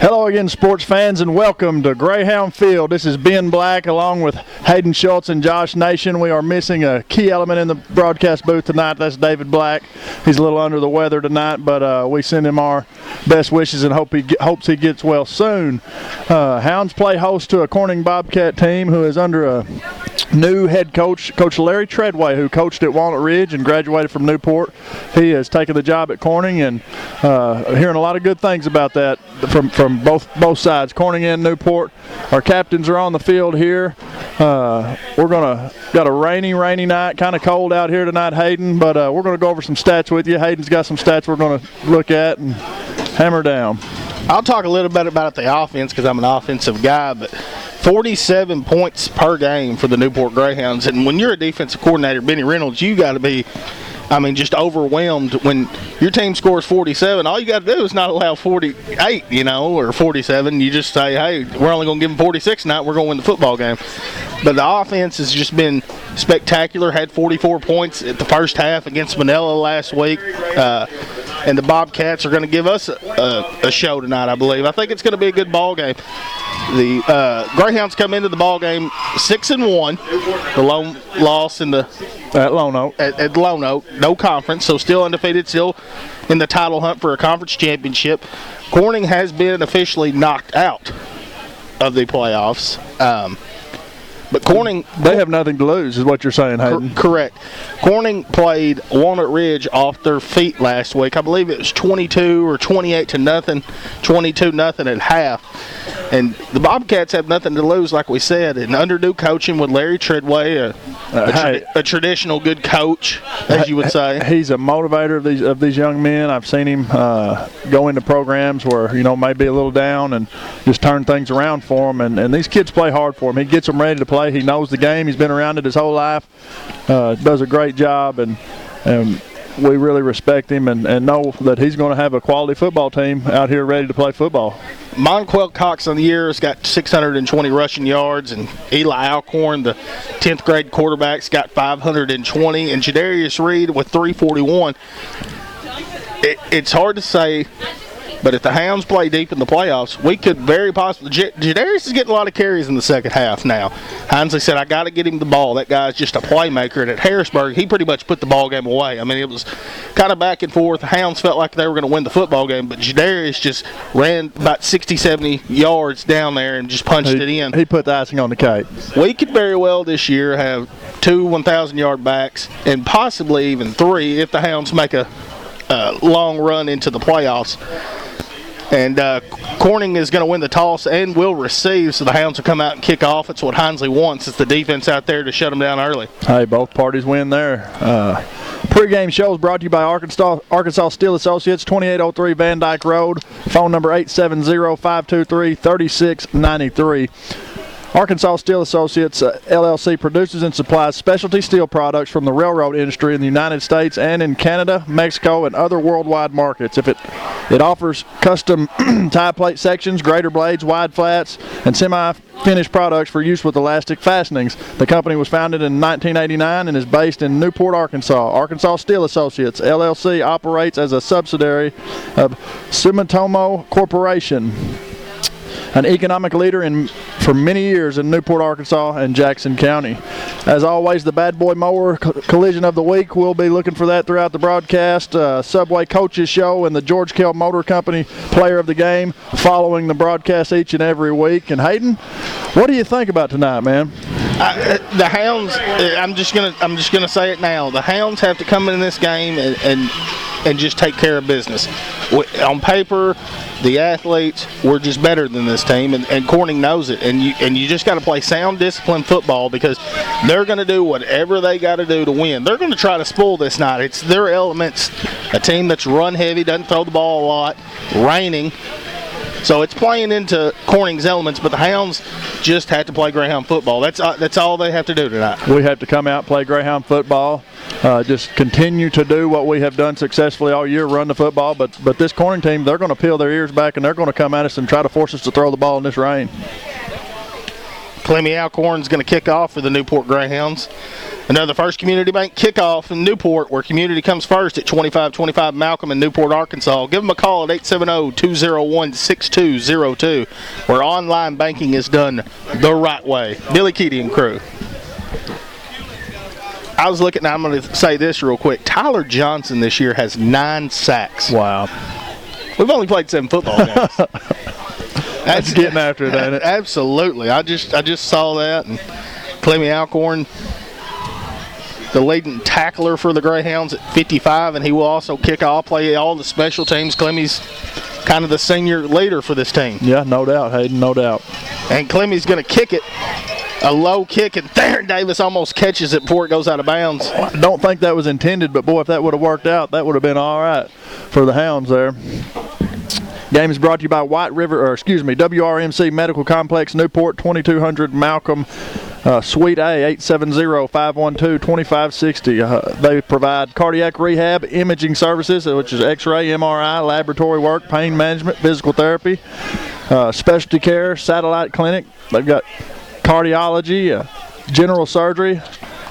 Hello again, sports fans, and welcome to Greyhound Field. This is Ben Black along with Hayden Schultz and Josh Nation. We are missing a key element in the broadcast booth tonight. That's David Black. He's a little under the weather tonight, but we send him our best wishes and hopes he gets well soon. Hounds play host to a Corning Bobcat team who is under a new head coach, Coach Larry Treadway, who coached at Walnut Ridge and graduated from Newport. He has taken the job at Corning, and hearing a lot of good things about that from both sides, Corning and Newport. Our captains are on the field here. Got a rainy night, kind of cold out here tonight, Hayden, but we're going to go over some stats with you. Hayden's got some stats we're going to look at and hammer down. I'll talk a little bit about the offense because I'm an offensive guy, but 47 points per game for the Newport Greyhounds. And when you're a defensive coordinator, Benny Reynolds, you got to be, just overwhelmed. When your team scores 47, all you got to do is not allow 48, or 47. You just say, hey, we're only going to give them 46 tonight. We're going to win the football game. But the offense has just been spectacular. Had 44 points at the first half against Manila last week. And the Bobcats are going to give us a show tonight, I believe. I think it's going to be a good ball game. The Greyhounds come into the ball game 6-1. The lone loss in the at Lone Oak. At Lone Oak, no conference, so still undefeated, still in the title hunt for a conference championship. Corning has been officially knocked out of the playoffs. But Corning, they have nothing to lose, is what you're saying, Hayden. Correct. Corning played Walnut Ridge off their feet last week. I believe it was 22 or 28-0, 22-0 at half. And the Bobcats have nothing to lose, like we said. And under new coaching with Larry Treadway, a traditional good coach, as you would say. He's a motivator of these young men. I've seen him go into programs where maybe a little down and just turn things around for them. And these kids play hard for him. He gets them ready to play. He knows the game. He's been around it his whole life. Does a great job, and we really respect him and know that he's going to have a quality football team out here ready to play football. Monquel Cox on the year has got 620 rushing yards, and Eli Alcorn, the 10th grade quarterback's got 520, and Jadarius Reed with 341. It's hard to say, but if the Hounds play deep in the playoffs, we could very possibly. Jadarius is getting a lot of carries in the second half now. Hinsley said, I got to get him the ball. That guy's just a playmaker. And at Harrisburg, he pretty much put the ball game away. It was kind of back and forth. The Hounds felt like they were going to win the football game, but Jadarius just ran about 60, 70 yards down there and just punched it in. He put the icing on the cake. We could very well this year have 2 1,000-yard backs and possibly even 3 if the Hounds make a long run into the playoffs. And Corning is going to win the toss and will receive, so the Hounds will come out and kick off. It's what Hinsley wants. It's the defense out there to shut them down early. Hey, both parties win there. Pre-game shows brought to you by Arkansas Steel Associates, 2803 Van Dyke Road. Phone number 870-523-3693. Arkansas Steel Associates, LLC, produces and supplies specialty steel products from the railroad industry in the United States and in Canada, Mexico, and other worldwide markets. It offers custom tie plate sections, grater blades, wide flats, and semi-finished products for use with elastic fastenings. The company was founded in 1989 and is based in Newport, Arkansas. Arkansas Steel Associates, LLC, operates as a subsidiary of Sumitomo Corporation, an economic leader for many years in Newport, Arkansas and Jackson County. As always, the Bad Boy Mower Collision of the Week. We'll be looking for that throughout the broadcast. Subway Coaches Show and the George Kell Motor Company Player of the Game following the broadcast each and every week. And Hayden, what do you think about tonight, man? The Hounds, I'm just gonna say it now. The Hounds have to come in this game and just take care of business. On paper, the athletes, we're just better than this team, and Corning knows it. And you just got to play sound, disciplined football because they're going to do whatever they got to do to win. They're going to try to spoil this night. It's their elements. A team that's run heavy, doesn't throw the ball a lot, raining. So it's playing into Corning's elements, but the Hounds just have to play Greyhound football. That's all they have to do tonight. We have to come out and play Greyhound football. Just continue to do what we have done successfully all year, run the football. But this Corning team, they're going to peel their ears back, and they're going to come at us and try to force us to throw the ball in this rain. Clemmy Alcorn's going to kick off for the Newport Greyhounds. Another First Community Bank kickoff in Newport, where community comes first at 2525 Malcolm in Newport, Arkansas. Give them a call at 870-201-6202, where online banking is done the right way. Billy Keaty and crew. I was looking, I'm going to say this real quick. Tyler Johnson this year has 9 sacks. Wow. We've only played 7 football games. That's getting after it, ain't it? Absolutely. I just saw that. And Clemmy Alcorn, the leading tackler for the Greyhounds at 55, and he will also kick off, play all the special teams. Clemmy's kind of the senior leader for this team. Yeah, no doubt, Hayden, no doubt. And Clemmy's going to kick it. A low kick, and Theron Davis almost catches it before it goes out of bounds. I don't think that was intended, but boy, if that would have worked out, that would have been all right for the Hounds there. Game is brought to you by WRMC Medical Complex, Newport, 2200 Malcolm, Suite A, 870-512-2560. They provide cardiac rehab, imaging services, which is X-ray, MRI, laboratory work, pain management, physical therapy, specialty care, satellite clinic. They've got cardiology, general surgery,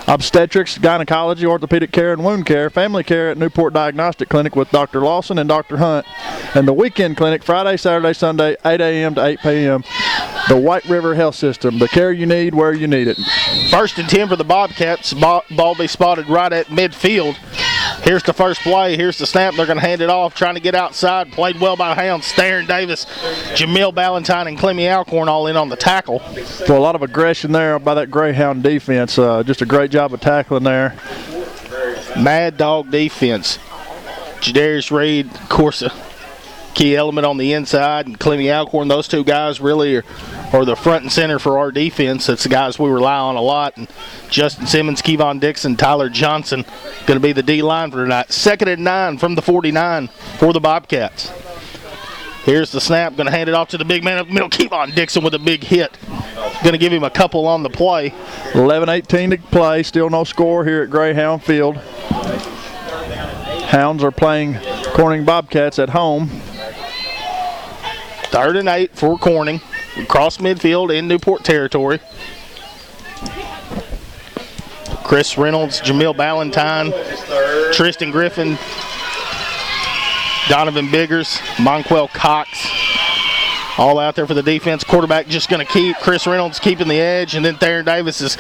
obstetrics, gynecology, orthopedic care, and wound care, family care at Newport Diagnostic Clinic with Dr. Lawson and Dr. Hunt, and the weekend clinic Friday, Saturday, Sunday, 8 a.m. to 8 p.m. The White River Health System, the care you need where you need it. 1st and 10 for the Bobcats. Ball be spotted right at midfield. Here's the first play. Here's the snap. They're going to hand it off, trying to get outside. Played well by the Hounds. Theron Davis, Jamil Ballantyne, and Clemmy Alcorn all in on the tackle. So a lot of aggression there by that Greyhound defense. Just a great job of tackling there. Mad dog defense. Jadarius Reed, of course, a key element on the inside, and Clemmy Alcorn. Those two guys really are the front and center for our defense. That's the guys we rely on a lot. And Justin Simmons, Kevon Dixon, Tyler Johnson going to be the D-line for tonight. 2nd and 9 from the 49 for the Bobcats. Here's the snap. Going to hand it off to the big man up the middle. Kevon Dixon with a big hit. Going to give him a couple on the play. 11-18 to play. Still no score here at Greyhound Field. Hounds are playing Corning Bobcats at home. 3rd and 8 for Corning. Across midfield in Newport territory. Chris Reynolds, Jamil Ballantyne, Tristan Griffin, Donovan Biggers, Monquel Cox, all out there for the defense. Quarterback just going to keep Chris Reynolds keeping the edge, and then Theron Davis is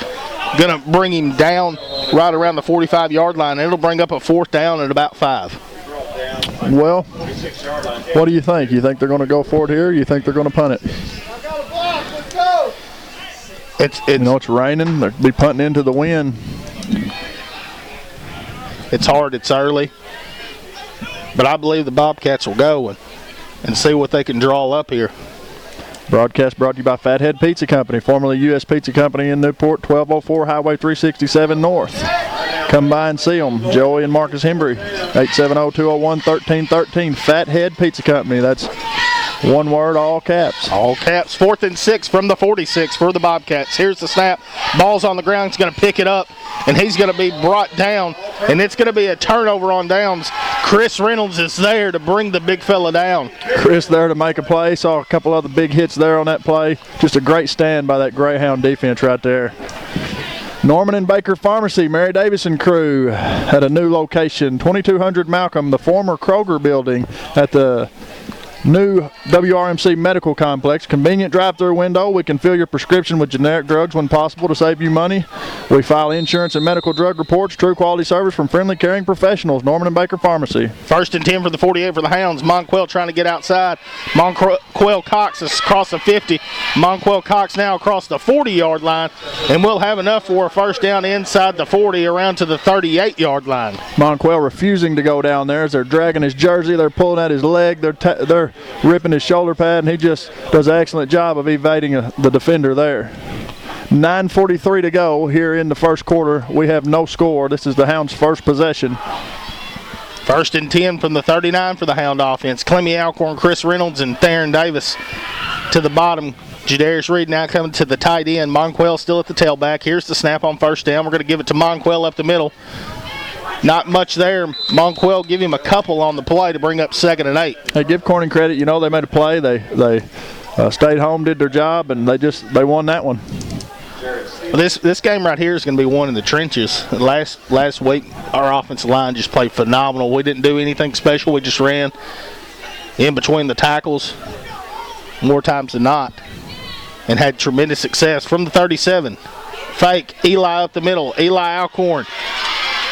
going to bring him down right around the 45-yard line. It'll bring up a 4th down at about 5. Well, what do you think? You think they're going to go for it here, or you think they're going to punt it? It's raining. They'll be punting into the wind. It's hard. It's early. But I believe the Bobcats will go and see what they can draw up here. Broadcast brought to you by Fathead Pizza Company, formerly U.S. Pizza Company in Newport, 1204 Highway 367 North. Come by and see them. Joey and Marcus Hembry, 870-201-1313. Fathead Pizza Company. That's one word, all caps. All caps. 4th and 6 from the 46 for the Bobcats. Here's the snap. Ball's on the ground. He's going to pick it up, and he's going to be brought down, and it's going to be a turnover on downs. Chris Reynolds is there to bring the big fella down. Chris there to make a play. Saw a couple other big hits there on that play. Just a great stand by that Greyhound defense right there. Norman and Baker Pharmacy, Mary Davis and crew at a new location, 2200 Malcolm, the former Kroger building at the new WRMC Medical Complex. Convenient drive-through window. We can fill your prescription with generic drugs when possible to save you money. We file insurance and medical drug reports. True quality service from friendly, caring professionals. Norman and Baker Pharmacy. 1st and 10 for the 48 for the Hounds. Monquel trying to get outside. Monquel Cox is across the 50. Monquel Cox now across the 40-yard line, and we'll have enough for a 1st down inside the 40 around to the 38-yard line. Monquel refusing to go down there as they're dragging his jersey. They're pulling at his leg. They're ripping his shoulder pad, and he just does an excellent job of evading the defender there. 9:43 to go here in the first quarter. We have no score. This is the Hounds' first possession. 1st and 10 from the 39 for the Hound offense. Clemmy Alcorn, Chris Reynolds, and Theron Davis to the bottom. Jadarius Reed now coming to the tight end. Monquel still at the tailback. Here's the snap on 1st down. We're going to give it to Monquel up the middle. Not much there. Monquel give him a couple on the play to bring up 2nd and 8. Hey, give Corning credit. You know, they made a play. They stayed home, did their job, and they won that one. Well, this game right here is going to be one in the trenches. Last week, our offensive line just played phenomenal. We didn't do anything special. We just ran in between the tackles more times than not and had tremendous success. From the 37, fake, Eli up the middle. Eli Alcorn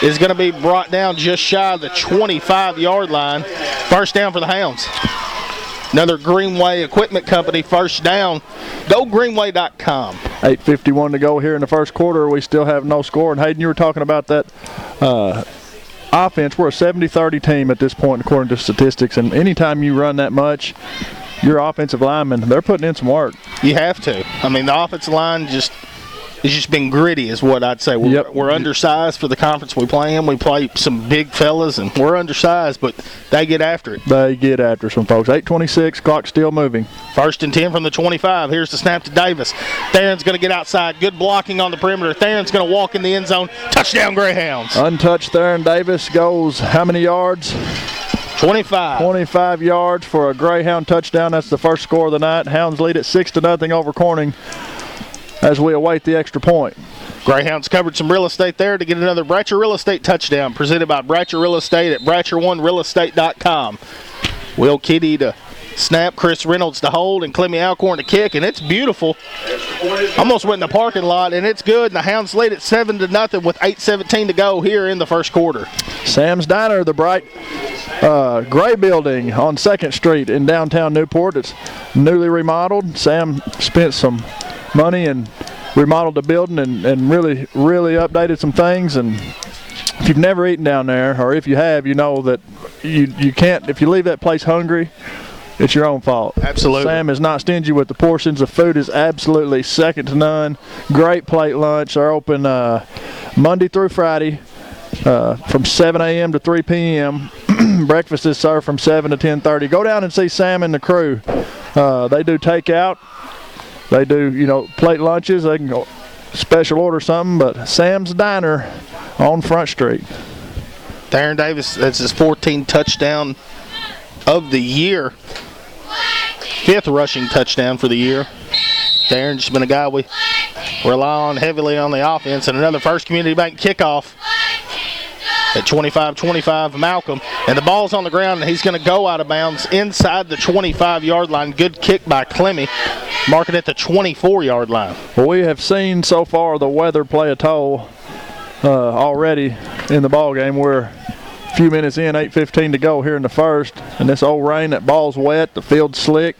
is going to be brought down just shy of the 25-yard line. First down for the Hounds. Another Greenway Equipment Company first down. Go Greenway.com. 8:51 to go here in the first quarter. We still have no score. And Hayden, you were talking about that offense. We're a 70-30 team at this point according to statistics. And anytime you run that much, your offensive linemen, they're putting in some work. You have to. I mean, the offensive line has just been gritty is what I'd say. We're undersized for the conference we play in. We play some big fellas, and we're undersized, but they get after it. They get after some folks. 8:26, clock still moving. First and 10 from the 25. Here's the snap to Davis. Theron's going to get outside. Good blocking on the perimeter. Theron's going to walk in the end zone. Touchdown, Greyhounds. Untouched Theron Davis goes how many yards? 25. 25 yards for a Greyhound touchdown. That's the first score of the night. Hounds lead at 6-0 over Corning as we await the extra point. Greyhounds covered some real estate there to get another Bratcher Real Estate touchdown presented by Bratcher Real Estate at BratcherOneRealEstate.com. Will Kitty to snap, Chris Reynolds to hold, and Clemmy Alcorn to kick, and it's beautiful. Almost went in the parking lot, and it's good. And the Hounds lead at 7-0 with 8:17 to go here in the first quarter. Sam's Diner, the bright gray building on 2nd Street in downtown Newport. It's newly remodeled. Sam spent some money and remodeled the building and really updated some things. And if you've never eaten down there, or if you have, you know that you can't, if you leave that place hungry, it's your own fault. Absolutely. Sam is not stingy with the portions. The food is absolutely second to none. Great plate lunch. They're open Monday through Friday from 7 a.m. to 3 p.m. Breakfast is served from 7 to 10:30. Go down and see Sam and the crew. They do takeout. They do, plate lunches. They can go special order something, but Sam's Diner on Front Street. Theron Davis, that's his 14th touchdown of the year. 5th rushing touchdown for the year. Theron's just been a guy we rely on heavily on the offense. And another First Community Bank kickoff at 25-25 Malcolm. And the ball's on the ground, and he's going to go out of bounds inside the 25-yard line. Good kick by Clemmy, marking at the 24-yard line. Well, we have seen so far the weather play a toll already in the ball game. We're a few minutes in, 8:15 to go here in the first. And this old rain, that ball's wet, the field's slick.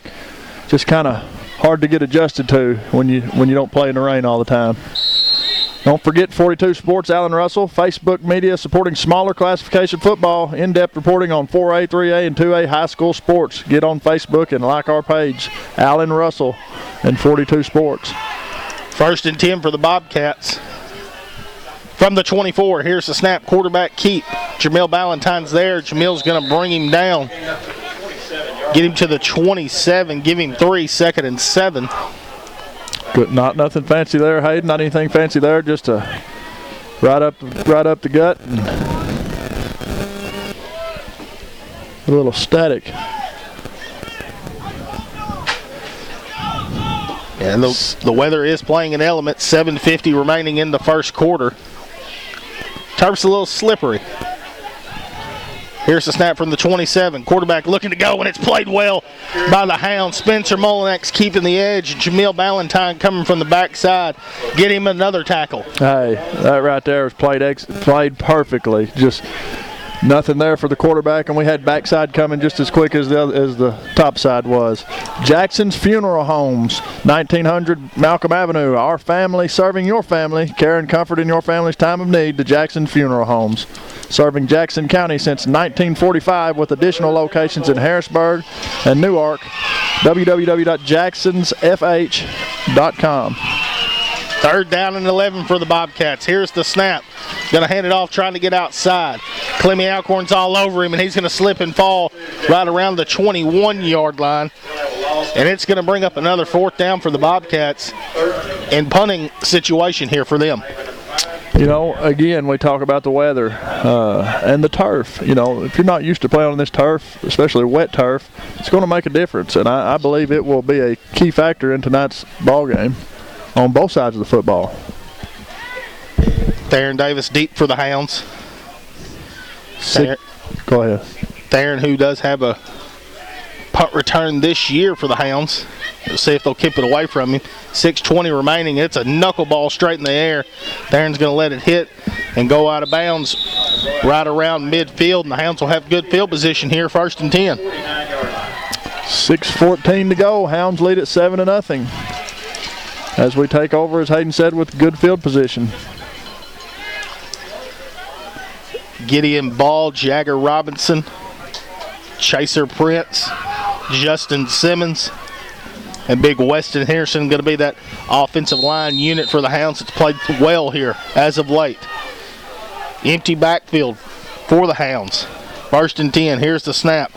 Just kind of hard to get adjusted to when you don't play in the rain all the time. Don't forget 42 Sports, Alan Russell, Facebook media supporting smaller classification football, in-depth reporting on 4A, 3A, and 2A high school sports. Get on Facebook and like our page, Alan Russell and 42 Sports. First and 10 for the Bobcats. From the 24, here's the snap, quarterback keep. Jamil Ballantyne's there. Jamil's going to bring him down. Get him to the 27, give him 3, 2nd and 7. Good, nothing fancy there, Hayden. Not anything fancy there. Just a right up the gut and a little static. And the weather is playing an element. 7:50 remaining in the first quarter. Turf's a little slippery. Here's the snap from the 27. Quarterback looking to go, and it's played well by the Hound. Spencer Molinex keeping the edge. Jamil Ballantyne coming from the backside. Get him another tackle. Hey, that right there was played perfectly. Just nothing there for the quarterback, and we had backside coming just as quick as the top side was. Jackson's Funeral Homes, 1900 Malcolm Avenue. Our family serving your family. Care and comfort in your family's time of need. The Jackson Funeral Homes. Serving Jackson County since 1945 with additional locations in Harrisburg and Newark. www.jacksonsfh.com. 3rd down and 11 for the Bobcats. Here's the snap. Going to hand it off, trying to get outside. Clemmy Alcorn's all over him, and he's going to slip and fall right around the 21-yard line. And it's going to bring up another 4th down for the Bobcats and punting situation here for them. Again, we talk about the weather and the turf. If you're not used to playing on this turf, especially wet turf, it's going to make a difference. And I believe it will be a key factor in tonight's ball game on both sides of the football. Theron Davis deep for the Hounds. Go ahead. Theron, who does have a punt return this year for the Hounds. We'll see if they'll keep it away from him. 6:20 remaining. It's a knuckleball straight in the air. Theron's going to let it hit and go out of bounds right around midfield, and the Hounds will have good field position here, 1st and 10. 6:14 to go. Hounds lead at 7-0. As we take over, as Hayden said, with good field position. Gideon Ball, Jagger Robinson, Chaser Prince, Justin Simmons, and big Weston Harrison going to be that offensive line unit for the Hounds that's played well here as of late. Empty backfield for the Hounds. 1st and 10. Here's the snap.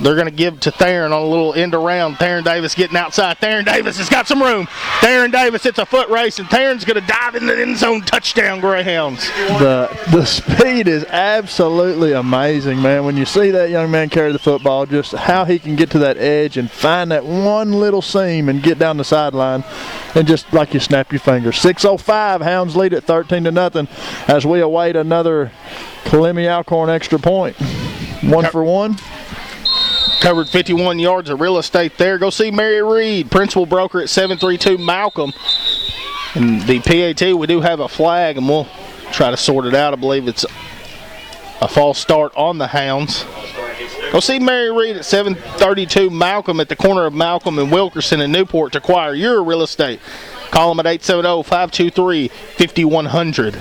They're going to give to Theron on a little end around. Theron Davis getting outside. Theron Davis has got some room. Theron Davis, it's a foot race, and Theron's going to dive in the end zone. Touchdown, Greyhounds. The speed is absolutely amazing, man. When you see that young man carry the football, just how he can get to that edge and find that one little seam and get down the sideline, and just like you snap your fingers. 6:05, Hounds lead at 13-0 as we await another Clemmy Alcorn extra point. 1 for 1. Covered 51 yards of real estate there. Go see Mary Reed, principal broker at 732 Malcolm. And the PAT, we do have a flag, and we'll try to sort it out. I believe it's a false start on the Hounds. Go see Mary Reed at 732 Malcolm at the corner of Malcolm and Wilkerson in Newport to acquire your real estate. Call them at 870-523-5100.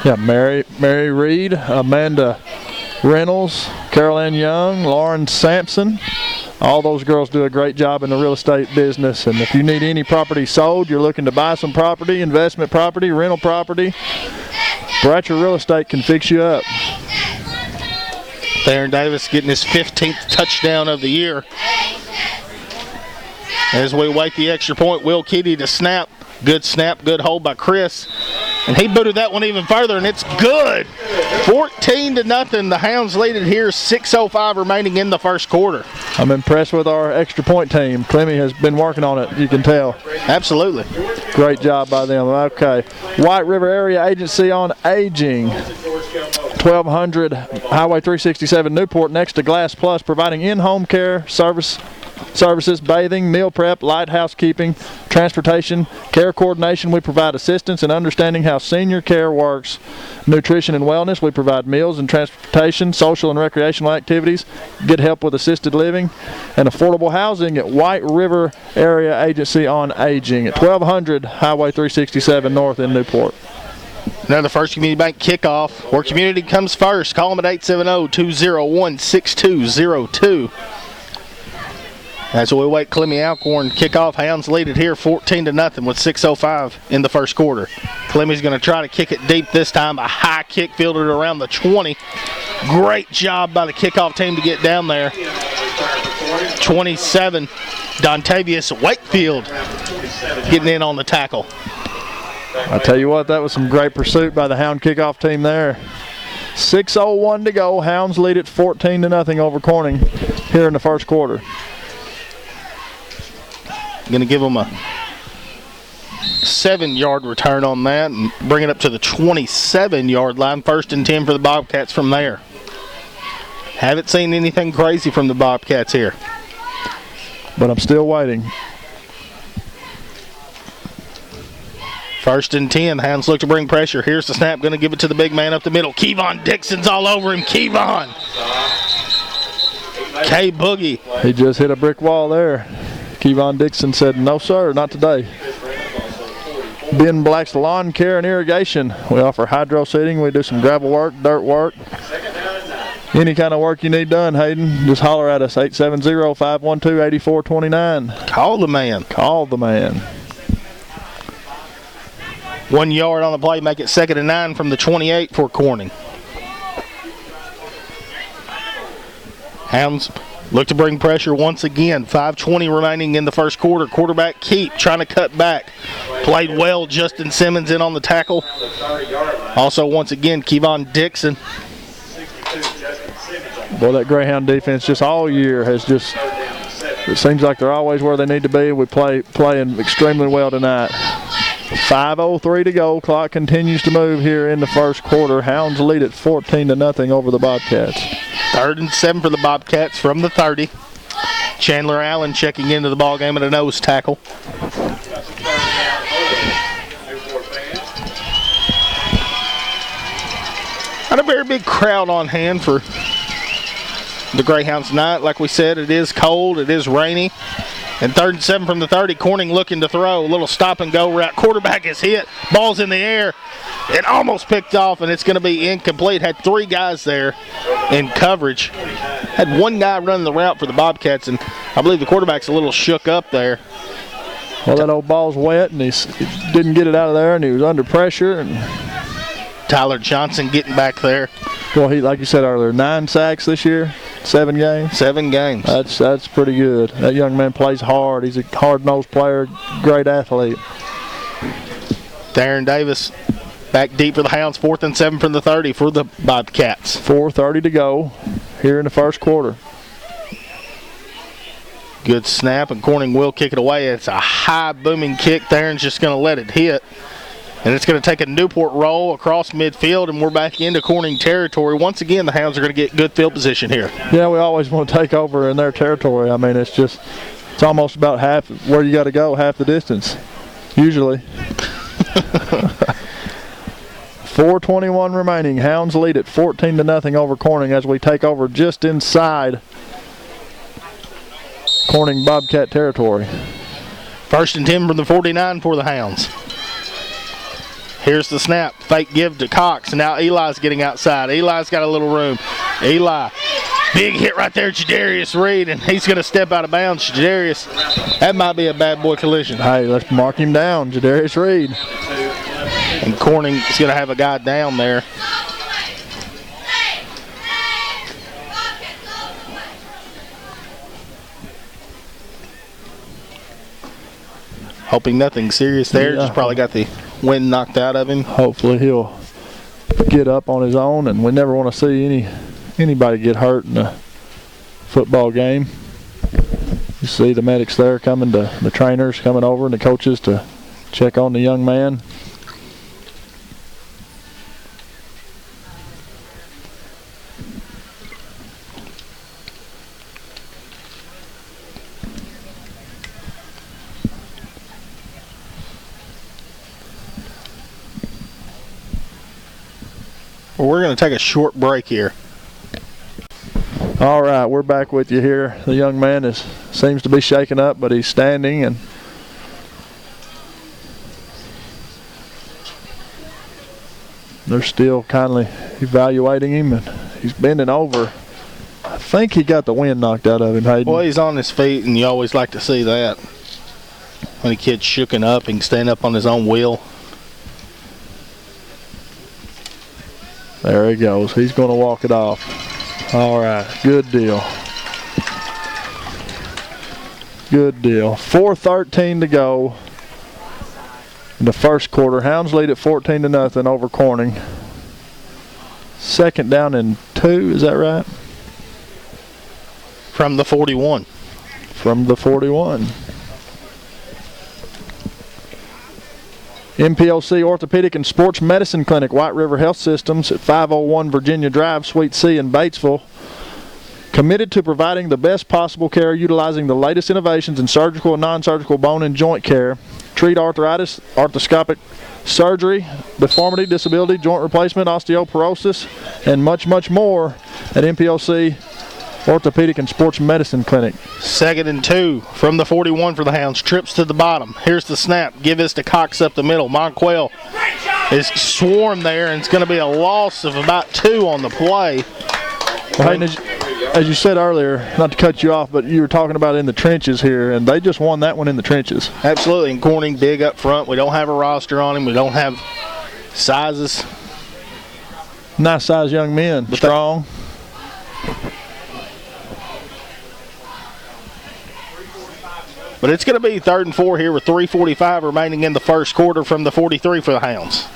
Yeah, Mary Reed, Amanda Reynolds, Carol Ann Young, Lauren Sampson. All those girls do a great job in the real estate business. And if you need any property sold, you're looking to buy some property, investment property, rental property, Bratcher Real Estate can fix you up. Theron Davis getting his 15th touchdown of the year. As we wait the extra point, Will Kitty to snap. Good snap, good hold by Chris. And he booted that one even further, and it's good. 14-0. The Hounds lead it here. 6:05 remaining in the first quarter. I'm impressed with our extra point team. Clemmy has been working on it, you can tell. Absolutely. Great job by them. Okay. White River Area Agency on Aging. 1200 Highway 367 Newport, next to Glass Plus, providing in-home care services, bathing, meal prep, light housekeeping, transportation, care coordination. We provide assistance in understanding how senior care works. Nutrition and wellness. We provide meals and transportation, social and recreational activities, get help with assisted living, and affordable housing at White River Area Agency on Aging at 1200 Highway 367 North in Newport. Another First Community Bank kickoff where community comes first. Call them at 870-201-6202. As we wait Clemmy Alcorn kickoff, Hounds lead it here 14-0 with 6:05 in the first quarter. Clemmy's going to try to kick it deep this time. A high kick fielded around the 20. Great job by the kickoff team to get down there. 27, Dontavius Wakefield getting in on the tackle. I tell you what, that was some great pursuit by the Hound kickoff team there. 6:01 to go. Hounds lead it 14-0 over Corning here in the first quarter. Going to give them a 7-yard return on that and bring it up to the 27-yard line. 1st and 10 for the Bobcats from there. Haven't seen anything crazy from the Bobcats here. But I'm still waiting. 1st and 10. Hounds look to bring pressure. Here's the snap. Going to give it to the big man up the middle. Kevon Dixon's all over him. Kevon. K-Boogie. He just hit a brick wall there. Kevon Dixon said, no, sir, not today. Ben Black's Lawn Care and Irrigation. We offer hydro seeding. We do some gravel work, dirt work. Any kind of work you need done, Hayden, just holler at us, 870-512-8429. Call the man. Call the man. 1 yard on the play, make it 2nd and 9 from the 28 for Corning. Hounds look to bring pressure once again. 5:20 remaining in the first quarter. Quarterback Keep trying to cut back. Played well. Justin Simmons in on the tackle. Also, once again, Kevon Dixon. Boy, that Greyhound defense just all year has just, it seems like they're always where they need to be. We playing extremely well tonight. 5:03 to go. Clock continues to move here in the first quarter. Hounds lead at 14-0 over the Bobcats. 3rd and 7 for the Bobcats from the 30. Chandler Allen checking into the ball game at a nose tackle. Not a very big crowd on hand for the Greyhounds tonight. Like we said, it is cold, it is rainy. And 3rd and 7 from the 30. Corning looking to throw. A little stop and go route. Quarterback is hit. Ball's in the air. It almost picked off, and it's going to be incomplete. Had 3 guys there in coverage. Had 1 guy running the route for the Bobcats, and I believe the quarterback's a little shook up there. Well, that old ball's wet, and he didn't get it out of there, and he was under pressure. And Tyler Johnson getting back there. well, he, like you said earlier, 9 sacks this year, 7 games. 7 games. That's pretty good. That young man plays hard. He's a hard-nosed player, great athlete. Darren Davis back deep for the Hounds. 4th and 7 from the 30 for the Bobcats. 4:30 to go here in the first quarter. Good snap, and Corning will kick it away. It's a high booming kick. Darren's just going to let it hit. And it's going to take a Newport roll across midfield, and we're back into Corning territory. Once again, the Hounds are going to get good field position here. Yeah, we always want to take over in their territory. I mean, it's almost about half where you got to go, half the distance, usually. 4:21 remaining. Hounds lead at 14-0 over Corning as we take over just inside Corning Bobcat territory. 1st and 10 from the 49 for the Hounds. Here's the snap. Fake give to Cox. And now Eli's getting outside. Eli's got a little room. Eli. Big hit right there, Jadarius Reed. And he's going to step out of bounds. Jadarius. That might be a bad boy collision. Hey, let's mark him down. Jadarius Reed. And Corning is going to have a guy down there. Hoping nothing serious there. Yeah. Just probably got the wind knocked out of him. Hopefully he'll get up on his own, and we never want to see anybody get hurt in a football game. You see the medics there coming, the trainers coming over, and the coaches to check on the young man. Well, we're going to take a short break here. All right, we're back with you here. The young man seems to be shaken up, but he's standing, and they're still kindly evaluating him, and he's bending over. I think he got the wind knocked out of him, Hayden. Well, he's on his feet, and you always like to see that. When a kid's shooken up, he can stand up on his own wheel. There he goes. He's going to walk it off. All right, good deal. Good deal. 4:13 to go in the first quarter. Hounds lead at 14-0 over Corning. 2nd down and 2, is that right? From the 41. From the 41. MPOC Orthopedic and Sports Medicine Clinic, White River Health Systems at 501 Virginia Drive, Suite C in Batesville. Committed to providing the best possible care utilizing the latest innovations in surgical and non-surgical bone and joint care. Treat arthritis, arthroscopic surgery, deformity, disability, joint replacement, osteoporosis, and much, much more at MPOC Orthopedic and Sports Medicine Clinic. 2nd and 2 from the 41 for the Hounds. Trips to the bottom. Here's the snap. Give this to Cox up the middle. Monquel is swarmed there, and it's going to be a loss of about 2 on the play. Well, Hayden, as you said earlier, not to cut you off, but you were talking about in the trenches here, and they just won that one in the trenches. Absolutely. And Corning big up front. We don't have a roster on him. We don't have sizes. Nice sized young men, but strong. But it's going to be 3rd and 4 here with 3:45 remaining in the first quarter from the 43 for the Hounds.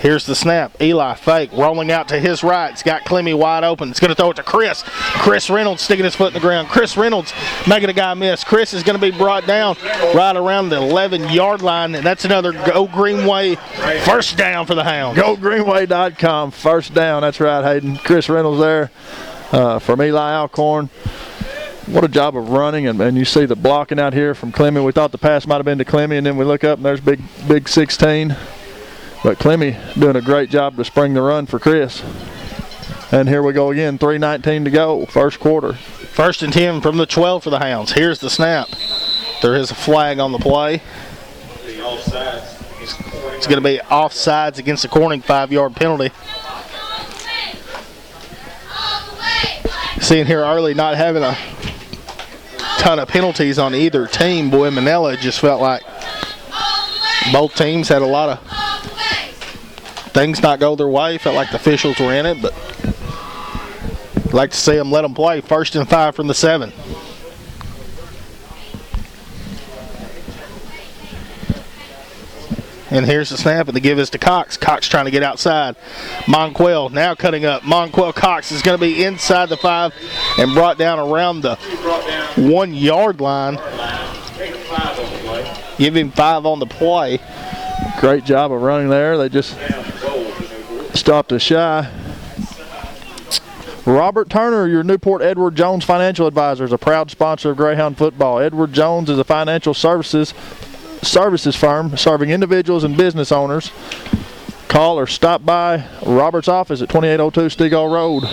Here's the snap. Eli fake, rolling out to his right. It's got Clemmy wide open. It's going to throw it to Chris. Chris Reynolds sticking his foot in the ground. Chris Reynolds making a guy miss. Chris is going to be brought down right around the 11-yard line, and that's another Go Greenway first down for the Hounds. GoGreenway.com, first down. That's right, Hayden. Chris Reynolds there from Eli Alcorn. What a job of running, and you see the blocking out here from Clemmy. We thought the pass might have been to Clemmy, and then we look up, and there's big 16. But Clemmy doing a great job to spring the run for Chris. And here we go again, 3:19 to go, first quarter. 1st and 10 from the 12 for the Hounds. Here's the snap. There is a flag on the play. It's going to be offsides against the Corning 5-yard penalty. Seeing here early not having a ton of penalties on either team. Boy, Manila just felt like both teams had a lot of things not go their way. Felt like the officials were in it, but I'd like to see them let them play. 1st and 5 from the 7. And here's the snap, and the give is to Cox. Cox trying to get outside. Monquel now cutting up. Monquel Cox is going to be inside the 5 and brought down around the 1-yard line. Give him 5 on the play. Great job of running there. They just stopped us shy. Robert Turner, your Newport Edward Jones financial advisor, is a proud sponsor of Greyhound football. Edward Jones is a financial services firm serving individuals and business owners. Call or stop by Robert's office at 2802 Stegall Road.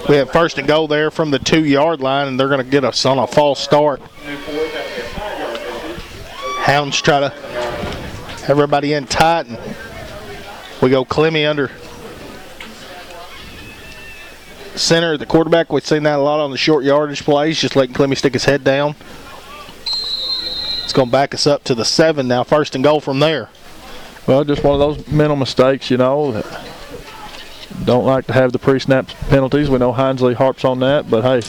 We have 1st and goal there from the 2-yard line, and they're going to get us on a false start. Hounds try to have everybody in tight, and we go Clemmy under center. The quarterback, we've seen that a lot on the short yardage plays, just letting Clemmy stick his head down. It's going to back us up to the 7 now. 1st and goal from there. Well, just one of those mental mistakes, you know, that don't like to have the pre-snap penalties. We know Hinesley harps on that, but hey,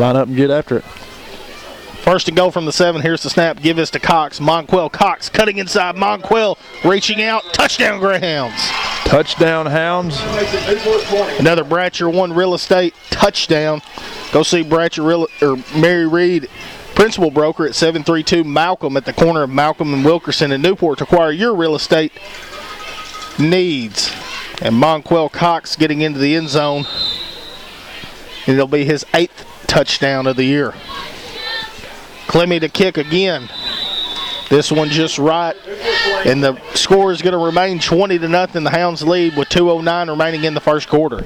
line up and get after it. 1st and goal from the 7. Here's the snap. Give this to Cox. Monquel Cox cutting inside. Monquel reaching out. Touchdown Greyhounds. Touchdown Hounds. Another Bratcher One Real Estate touchdown. Go see Mary Reed, principal broker at 732 Malcolm at the corner of Malcolm and Wilkerson in Newport to acquire your real estate needs. And Monquel Cox getting into the end zone. And it'll be his 8th touchdown of the year. Clemmy to kick again. This one just right. And the score is going to remain 20-0. The Hounds lead with 2:09 remaining in the first quarter.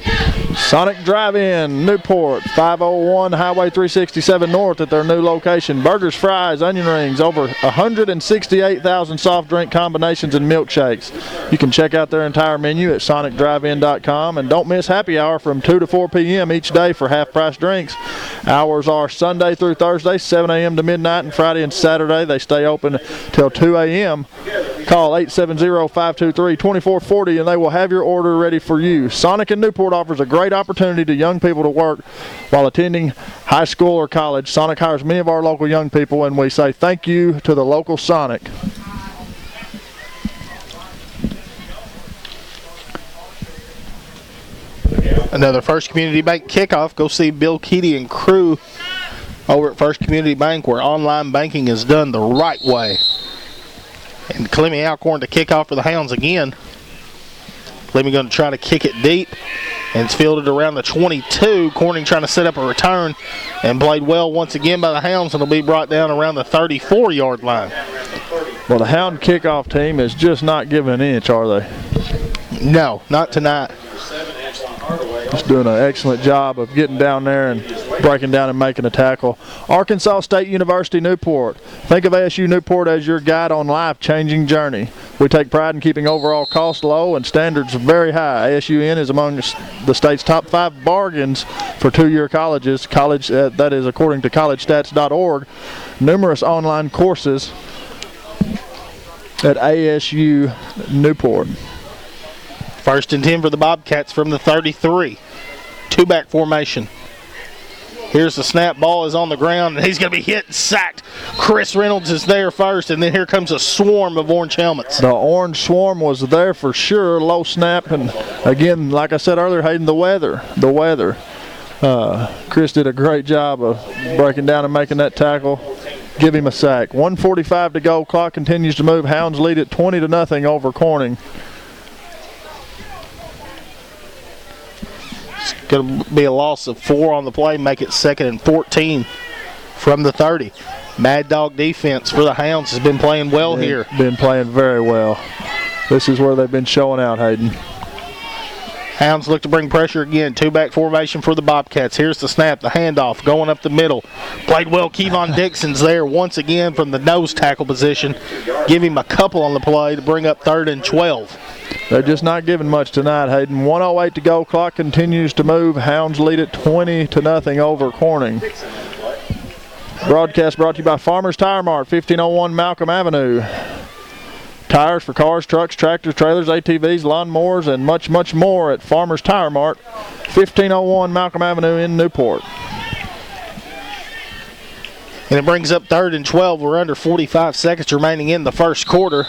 Sonic Drive-In, Newport, 501 Highway 367 North at their new location. Burgers, fries, onion rings, over 168,000 soft drink combinations and milkshakes. You can check out their entire menu at sonicdrivein.com. And don't miss happy hour from 2 to 4 p.m. each day for half-price drinks. Hours are Sunday through Thursday, 7 a.m. to midnight, and Friday and Saturday they stay open till 2 a.m. Call 870-523-2440 and they will have your order ready for you. Sonic in Newport offers a great opportunity to young people to work while attending high school or college. Sonic hires many of our local young people, and we say thank you to the local Sonic. Another First Community Bank kickoff. Go see Bill Keaty and crew over at First Community Bank, where online banking is done the right way. And Clemmy Alcorn to kick off for the Hounds again. Clemmy going to try to kick it deep, and it's fielded around the 22. Corning trying to set up a return, and played well once again by the Hounds, and will be brought down around the 34-yard line. Well, the Hound kickoff team is just not giving an inch, are they? No, not tonight. Just doing an excellent job of getting down there and breaking down and making a tackle. Arkansas State University Newport. Think of ASU Newport as your guide on life-changing journey. We take pride in keeping overall costs low and standards very high. ASUN is among the state's top 5 bargains for two-year colleges. That is according to collegestats.org. Numerous online courses at ASU Newport. 1st and 10 for the Bobcats from the 33. Two-back formation. Here's the snap. Ball is on the ground, and he's going to be hit and sacked. Chris Reynolds is there first, and then here comes a swarm of orange helmets. The orange swarm was there for sure. Low snap, and again, like I said earlier, Hayden, the weather. Chris did a great job of breaking down and making that tackle. Give him a sack. 1:45 to go. Clock continues to move. Hounds lead it 20-0 over Corning. It's going to be a loss of 4 on the play, make it 2nd and 14 from the 30. Mad Dog defense for the Hounds has been playing well here. Been playing very well. This is where they've been showing out, Hayden. Hounds look to bring pressure again. 2-back formation for the Bobcats. Here's the snap, the handoff, going up the middle. Played well. Kevon Dixon's there once again from the nose tackle position. Give him a couple on the play to bring up 3rd and 12. They're just not giving much tonight, Hayden. 1:08 to go. Clock continues to move. Hounds lead it 20-0 over Corning. Broadcast brought to you by Farmers Tire Mart, 1501 Malcolm Avenue. Tires for cars, trucks, tractors, trailers, ATVs, lawnmowers, and much, much more at Farmers Tire Mart, 1501 Malcolm Avenue in Newport. And it brings up 3rd and 12. We're under 45 seconds remaining in the first quarter.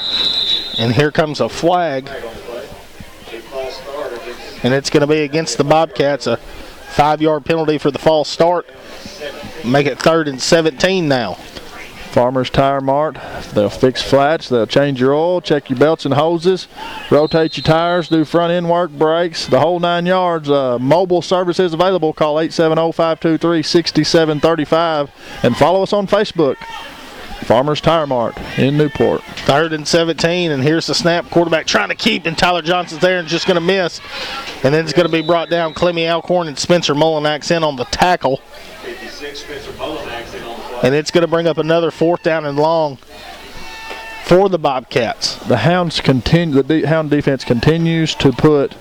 And here comes a flag. And it's going to be against the Bobcats, a 5-yard penalty for the false start. Make it 3rd and 17 now. Farmers Tire Mart, they'll fix flats, they'll change your oil, check your belts and hoses, rotate your tires, do front end work, brakes, the whole 9 yards. Mobile services available. Call 870-523-6735 and follow us on Facebook. Farmers Tire Mart in Newport. 3rd and 17, and here's the snap. Quarterback trying to keep, and Tyler Johnson's there and just going to miss. And then it's going to be brought down. Clemmy Alcorn and Spencer Mullinax in on the tackle. 56, Spencer Mullinax in on the play. And it's going to bring up another 4th down and long for the Bobcats. The Hounds continue. The Hound defense continues to put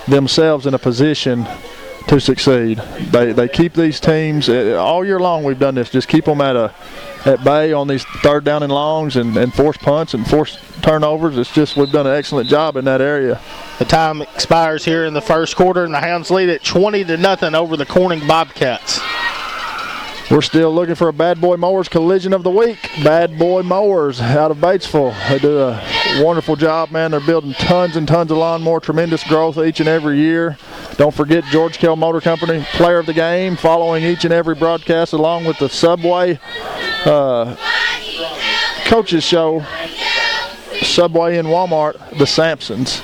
themselves in a position to succeed. They keep these teams all year long. We've done this. Just keep them at bay on these 3rd down and longs and forced punts and forced turnovers. It's just we've done an excellent job in that area. The time expires here in the first quarter, and the Hounds lead it 20-0 over the Corning Bobcats. We're still looking for a Bad Boy Mowers Collision of the Week. Bad Boy Mowers out of Batesville. They do a wonderful job, man. They're building tons and tons of lawnmower, tremendous growth each and every year. Don't forget George Kell Motor Company, player of the game, following each and every broadcast along with the Subway Coaches Show, Subway and Walmart, the Sampsons.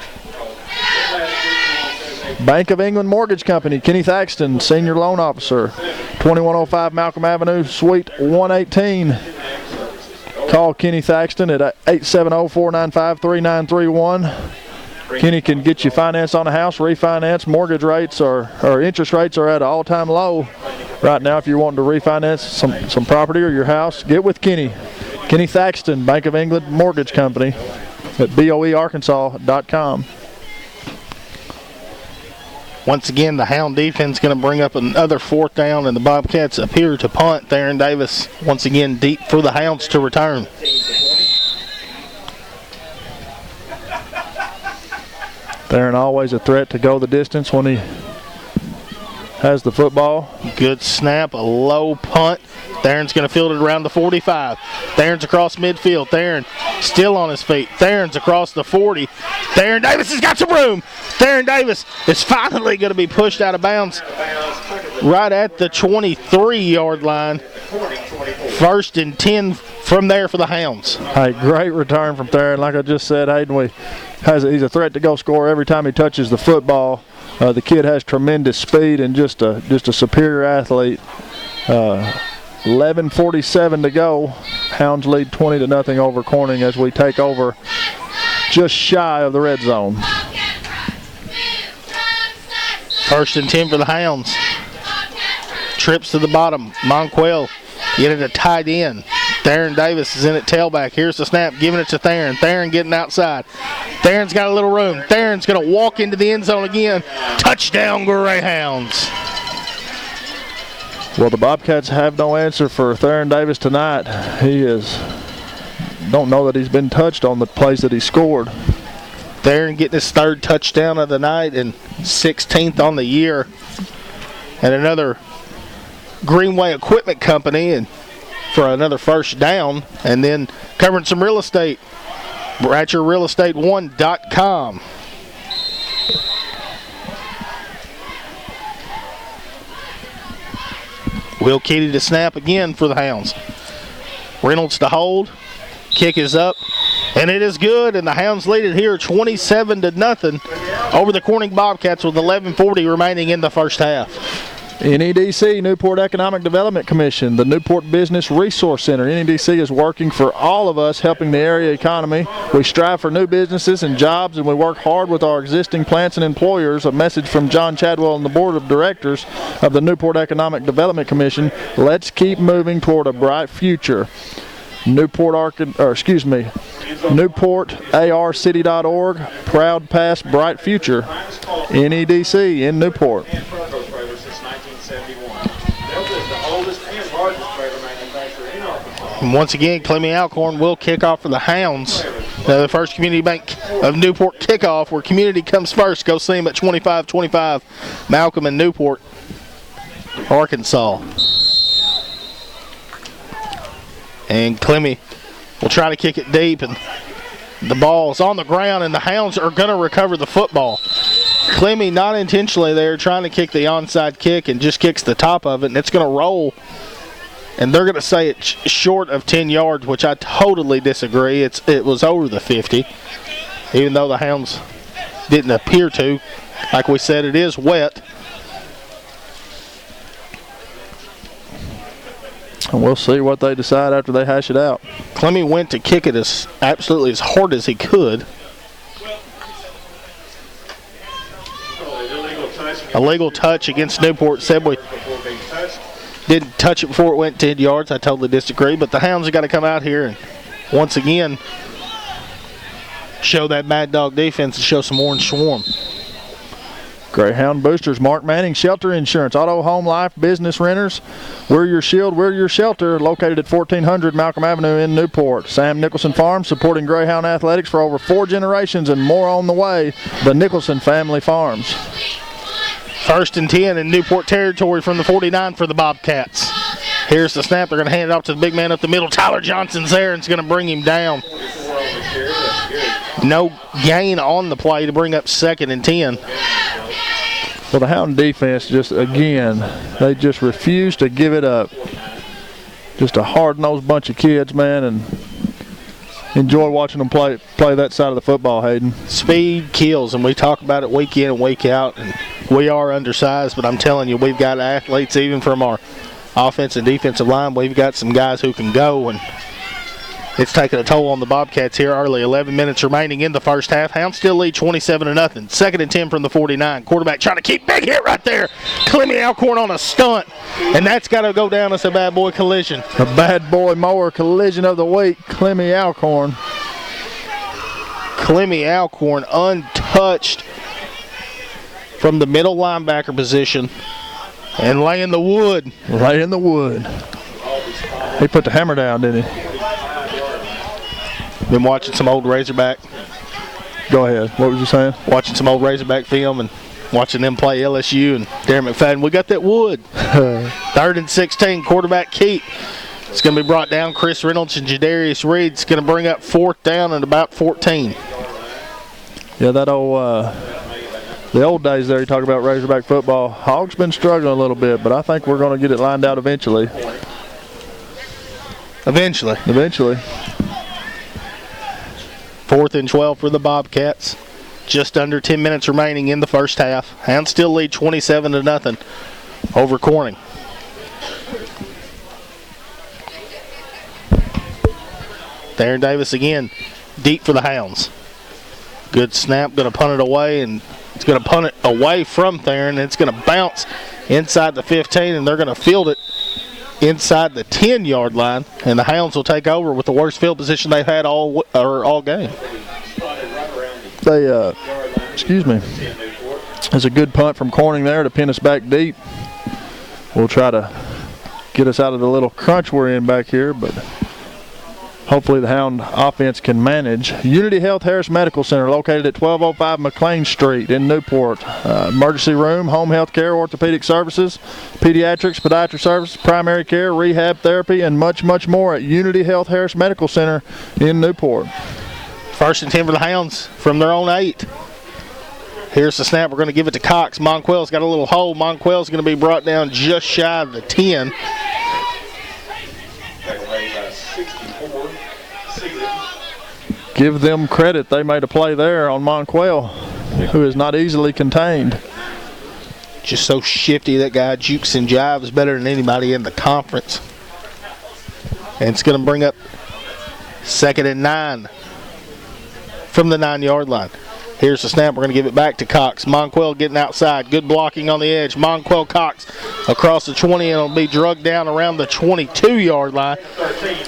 Bank of England Mortgage Company, Kenny Thaxton, Senior Loan Officer, 2105 Malcolm Avenue, Suite 118. Call Kenny Thaxton at 870-495-3931. Kenny can get you finance on a house, refinance. Mortgage rates or interest rates are at an all-time low right now. If you're wanting to refinance some property or your house, get with Kenny. Kenny Thaxton, Bank of England Mortgage Company at boearkansas.com. Once again, the Hound defense going to bring up another 4th down, and the Bobcats appear to punt. Theron Davis once again deep for the Hounds to return. Theron always a threat to go the distance when he has the football. Good snap, a low punt. Theron's going to field it around the 45. Theron's across midfield. Theron still on his feet. Theron's across the 40. Theron Davis has got some room. Theron Davis is finally going to be pushed out of bounds right at the 23-yard line. 1st and 10 from there for the Hounds. Hey, great return from Theron. Like I just said, Hayden, he's a threat to go score every time he touches the football. The kid has tremendous speed and just a superior athlete. 11:47 to go. Hounds lead 20-0 over Corning as we take over just shy of the red zone. 1st and 10 for the Hounds. Trips to the bottom. Monquel getting it tight end. Theron Davis is in at tailback. Here's the snap, giving it to Theron. Theron getting outside. Theron's got a little room. Theron's going to walk into the end zone again. Touchdown, Greyhounds. Well, the Bobcats have no answer for Theron Davis tonight. Don't know that he's been touched on the plays that he scored. Theron getting his 3rd touchdown of the night and 16th on the year. And another Greenway Equipment Company and for another first down. And then covering some real estate, BratcherRealEstate1.com. Will Kitty to snap again for the Hounds. Reynolds to hold. Kick is up, and it is good, and the Hounds lead it here 27-0 over the Corning Bobcats with 11:40 remaining in the first half. NEDC, Newport Economic Development Commission, the Newport Business Resource Center. NEDC is working for all of us, helping the area economy. We strive for new businesses and jobs, and we work hard with our existing plants and employers. A message from John Chadwell and the Board of Directors of the Newport Economic Development Commission. Let's keep moving toward a bright future. NewportARCity.org, proud past, bright future. NEDC in Newport. And once again, Clemmy Alcorn will kick off for the Hounds. The First Community Bank of Newport kickoff, where community comes first. Go see them at 2525 Malcolm in Newport, Arkansas. And Clemmy will try to kick it deep, and the ball is on the ground, and the Hounds are going to recover the football. Clemmy, not intentionally there, trying to kick the onside kick and just kicks the top of it, and it's going to roll. And they're going to say it's short of 10 yards, which I totally disagree. It was over the 50, even though the Hounds didn't appear to. Like we said, it is wet. And we'll see what they decide after they hash it out. Clemmy went to kick it absolutely as hard as he could. Illegal touch against Newport. Said we didn't touch it before it went 10 yards. I totally disagree. But the Hounds have got to come out here and once again show that Mad Dog defense and show some orange swarm. Greyhound boosters, Mark Manning, Shelter Insurance, Auto, Home, Life, Business Renters. We're your shield, we're your shelter. Located at 1400 Malcolm Avenue in Newport. Sam Nicholson Farm, supporting Greyhound athletics for over 4 generations and more on the way. The Nicholson Family Farms. 1st and 10 in Newport territory from the 49 for the Bobcats. Here's the snap. They're going to hand it off to the big man up the middle. Tyler Johnson's there, and it's going to bring him down. No gain on the play to bring up 2nd and 10. Well, the Hound defense just, again, they just refuse to give it up. Just a hard-nosed bunch of kids, man, and enjoy watching them play that side of the football, Hayden. Speed kills, and we talk about it week in and week out, and we are undersized, but I'm telling you, we've got athletes even from our offensive and defensive line. We've got some guys who can go, and it's taking a toll on the Bobcats here early. 11 minutes remaining in the first half. Hounds still lead 27-0. 2nd and 10 from the 49. Quarterback trying to keep big hit right there. Clemmy Alcorn on a stunt, and that's got to go down as a bad boy collision. A bad boy mower collision of the week, Clemmy Alcorn. Clemmy Alcorn untouched from the middle linebacker position and laying the wood. Laying the wood. He put the hammer down, didn't he? Been watching some old Razorback. Go ahead. What was you saying? Watching some old Razorback film and watching them play LSU and Darren McFadden. We got that wood. 3rd and 16, quarterback keep. It's going to be brought down. Chris Reynolds and Jadarius Reed's going to bring up 4th down at about 14. Yeah, that old, the old days there, you talk about Razorback football. Hog's been struggling a little bit, but I think we're going to get it lined out eventually. Eventually. 4th and 12 for the Bobcats. Just under 10 minutes remaining in the first half. Hounds still lead 27-0 over Corning. Theron Davis again, deep for the Hounds. Good snap, going to punt it away, and it's going to punt it away from Theron. It's going to bounce inside the 15, and they're going to field it inside the 10-yard line, and the Hounds will take over with the worst field position they've had all game. There's a good punt from Corning there to pin us back deep. We'll try to get us out of the little crunch we're in back here, but hopefully the Hound offense can manage. Unity Health Harris Medical Center, located at 1205 McLean Street in Newport. Emergency room, home health care, orthopedic services, pediatrics, podiatry services, primary care, rehab therapy, and much, much more at Unity Health Harris Medical Center in Newport. 1st and 10 for the Hounds from their own 8. Here's the snap. We're going to give it to Cox. Monquell's got a little hole. Monquell's going to be brought down just shy of the 10. Give them credit. They made a play there on Monquell, who is not easily contained. Just so shifty, that guy jukes and jives better than anybody in the conference. And it's going to bring up 2nd and 9 from the 9-yard line. Here's the snap. We're going to give it back to Cox. Monquell getting outside. Good blocking on the edge. Monquell Cox across the 20, and it'll be drugged down around the 22-yard line.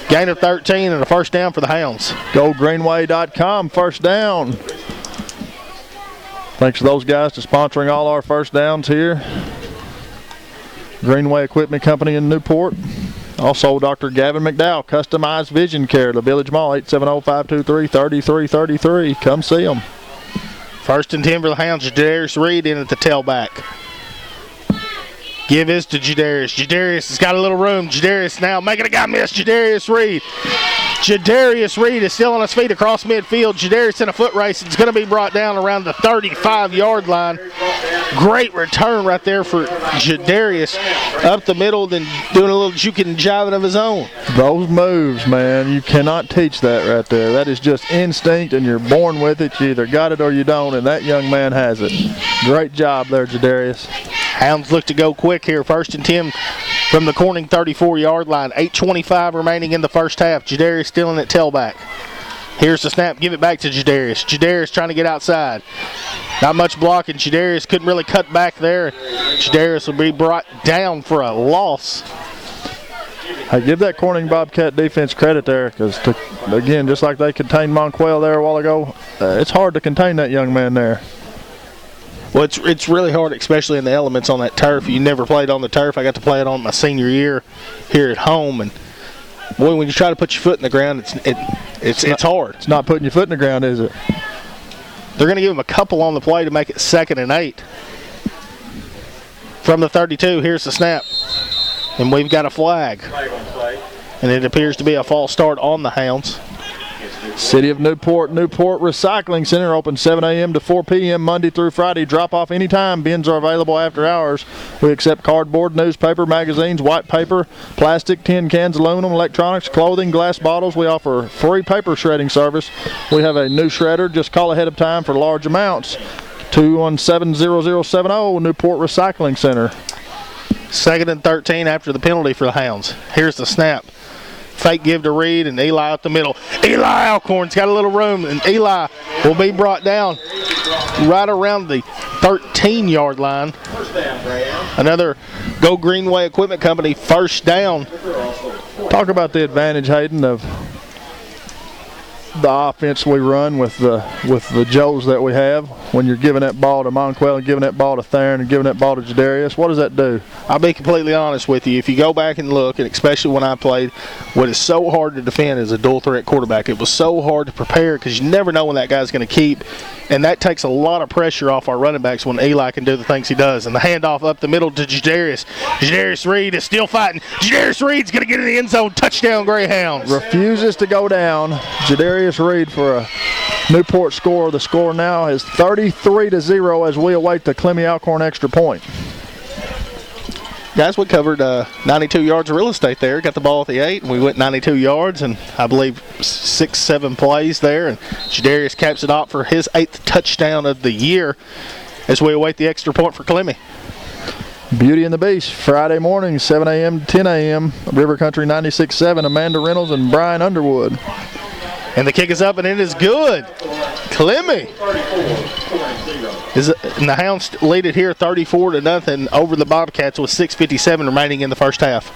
Gain of 13 and a first down for the Hounds. GoGreenway.com, first down. Thanks to those guys for sponsoring all our first downs here. Greenway Equipment Company in Newport. Also, Dr. Gavin McDowell, Customized Vision Care, the Village Mall, 870-523-3333. Come see them. 1st and 10 for the Hounds. Jadarius Reed in at the tailback. Give this to Jadarius. Jadarius has got a little room. Jadarius now making a guy miss. Jadarius Reed. Jadarius Reed is still on his feet across midfield. Jadarius in a foot race. It's going to be brought down around the 35-yard line. Great return right there for Jadarius. Up the middle, then doing a little juking and jiving of his own. Those moves, man, you cannot teach that right there. That is just instinct, and you're born with it. You either got it or you don't, and that young man has it. Great job there, Jadarius. Hounds look to go quick here. 1st and 10 from the Corning 34-yard line. 8:25 remaining in the first half. Jadarius still in at tailback. Here's the snap. Give it back to Jadarius. Jadarius trying to get outside. Not much blocking. Jadarius couldn't really cut back there. Jadarius will be brought down for a loss. I give that Corning Bobcat defense credit there because, again, just like they contained Monquell there a while ago, it's hard to contain that young man there. Well, it's really hard, especially in the elements on that turf. You never played on the turf. I got to play it on my senior year here at home, and boy, when you try to put your foot in the ground, it's hard. It's not putting your foot in the ground, is it? They're going to give him a couple on the play to make it 2nd and 8. From the 32, here's the snap, and we've got a flag, and it appears to be a false start on the Hounds. City of Newport, Newport Recycling Center, open 7 a.m. to 4 p.m. Monday through Friday. Drop off anytime. Bins are available after hours. We accept cardboard, newspaper, magazines, white paper, plastic, tin cans, aluminum, electronics, clothing, glass bottles. We offer free paper shredding service. We have a new shredder. Just call ahead of time for large amounts. 217-0070, Newport Recycling Center. 2nd and 13 after the penalty for the Hounds. Here's the snap. Fake give to Reed, and Eli up the middle. Eli Alcorn's got a little room, and Eli will be brought down right around the 13-yard line. Another Go Greenway Equipment Company first down. Talk about the advantage, Hayden, of the offense we run with the Joes that we have. When you're giving that ball to Monquell and giving that ball to Theron and giving that ball to Jadarius, what does that do? I'll be completely honest with you. If you go back and look, and especially when I played, what is so hard to defend is a dual threat quarterback. It was so hard to prepare because you never know when that guy's going to keep, and that takes a lot of pressure off our running backs when Eli can do the things he does. And the handoff up the middle to Jadarius. Jadarius Reed is still fighting. Jadarius Reed's going to get in the end zone. Touchdown, Greyhounds. Refuses to go down. Jadarius Reed for a Newport score. The score now is 33-0 as we await the Clemmy Alcorn extra point. Guys, we covered 92 yards of real estate there. Got the ball at the 8, and we went 92 yards, and I believe 6-7 plays there. And Jadarius caps it off for his 8th touchdown of the year as we await the extra point for Clemmy. Beauty and the Beast, Friday morning, 7 a.m. to 10 a.m. River Country 96.7, Amanda Reynolds and Brian Underwood. And the kick is up, and it is good. Clemmy. And the Hounds lead it here 34-0 over the Bobcats with 6:57 remaining in the first half.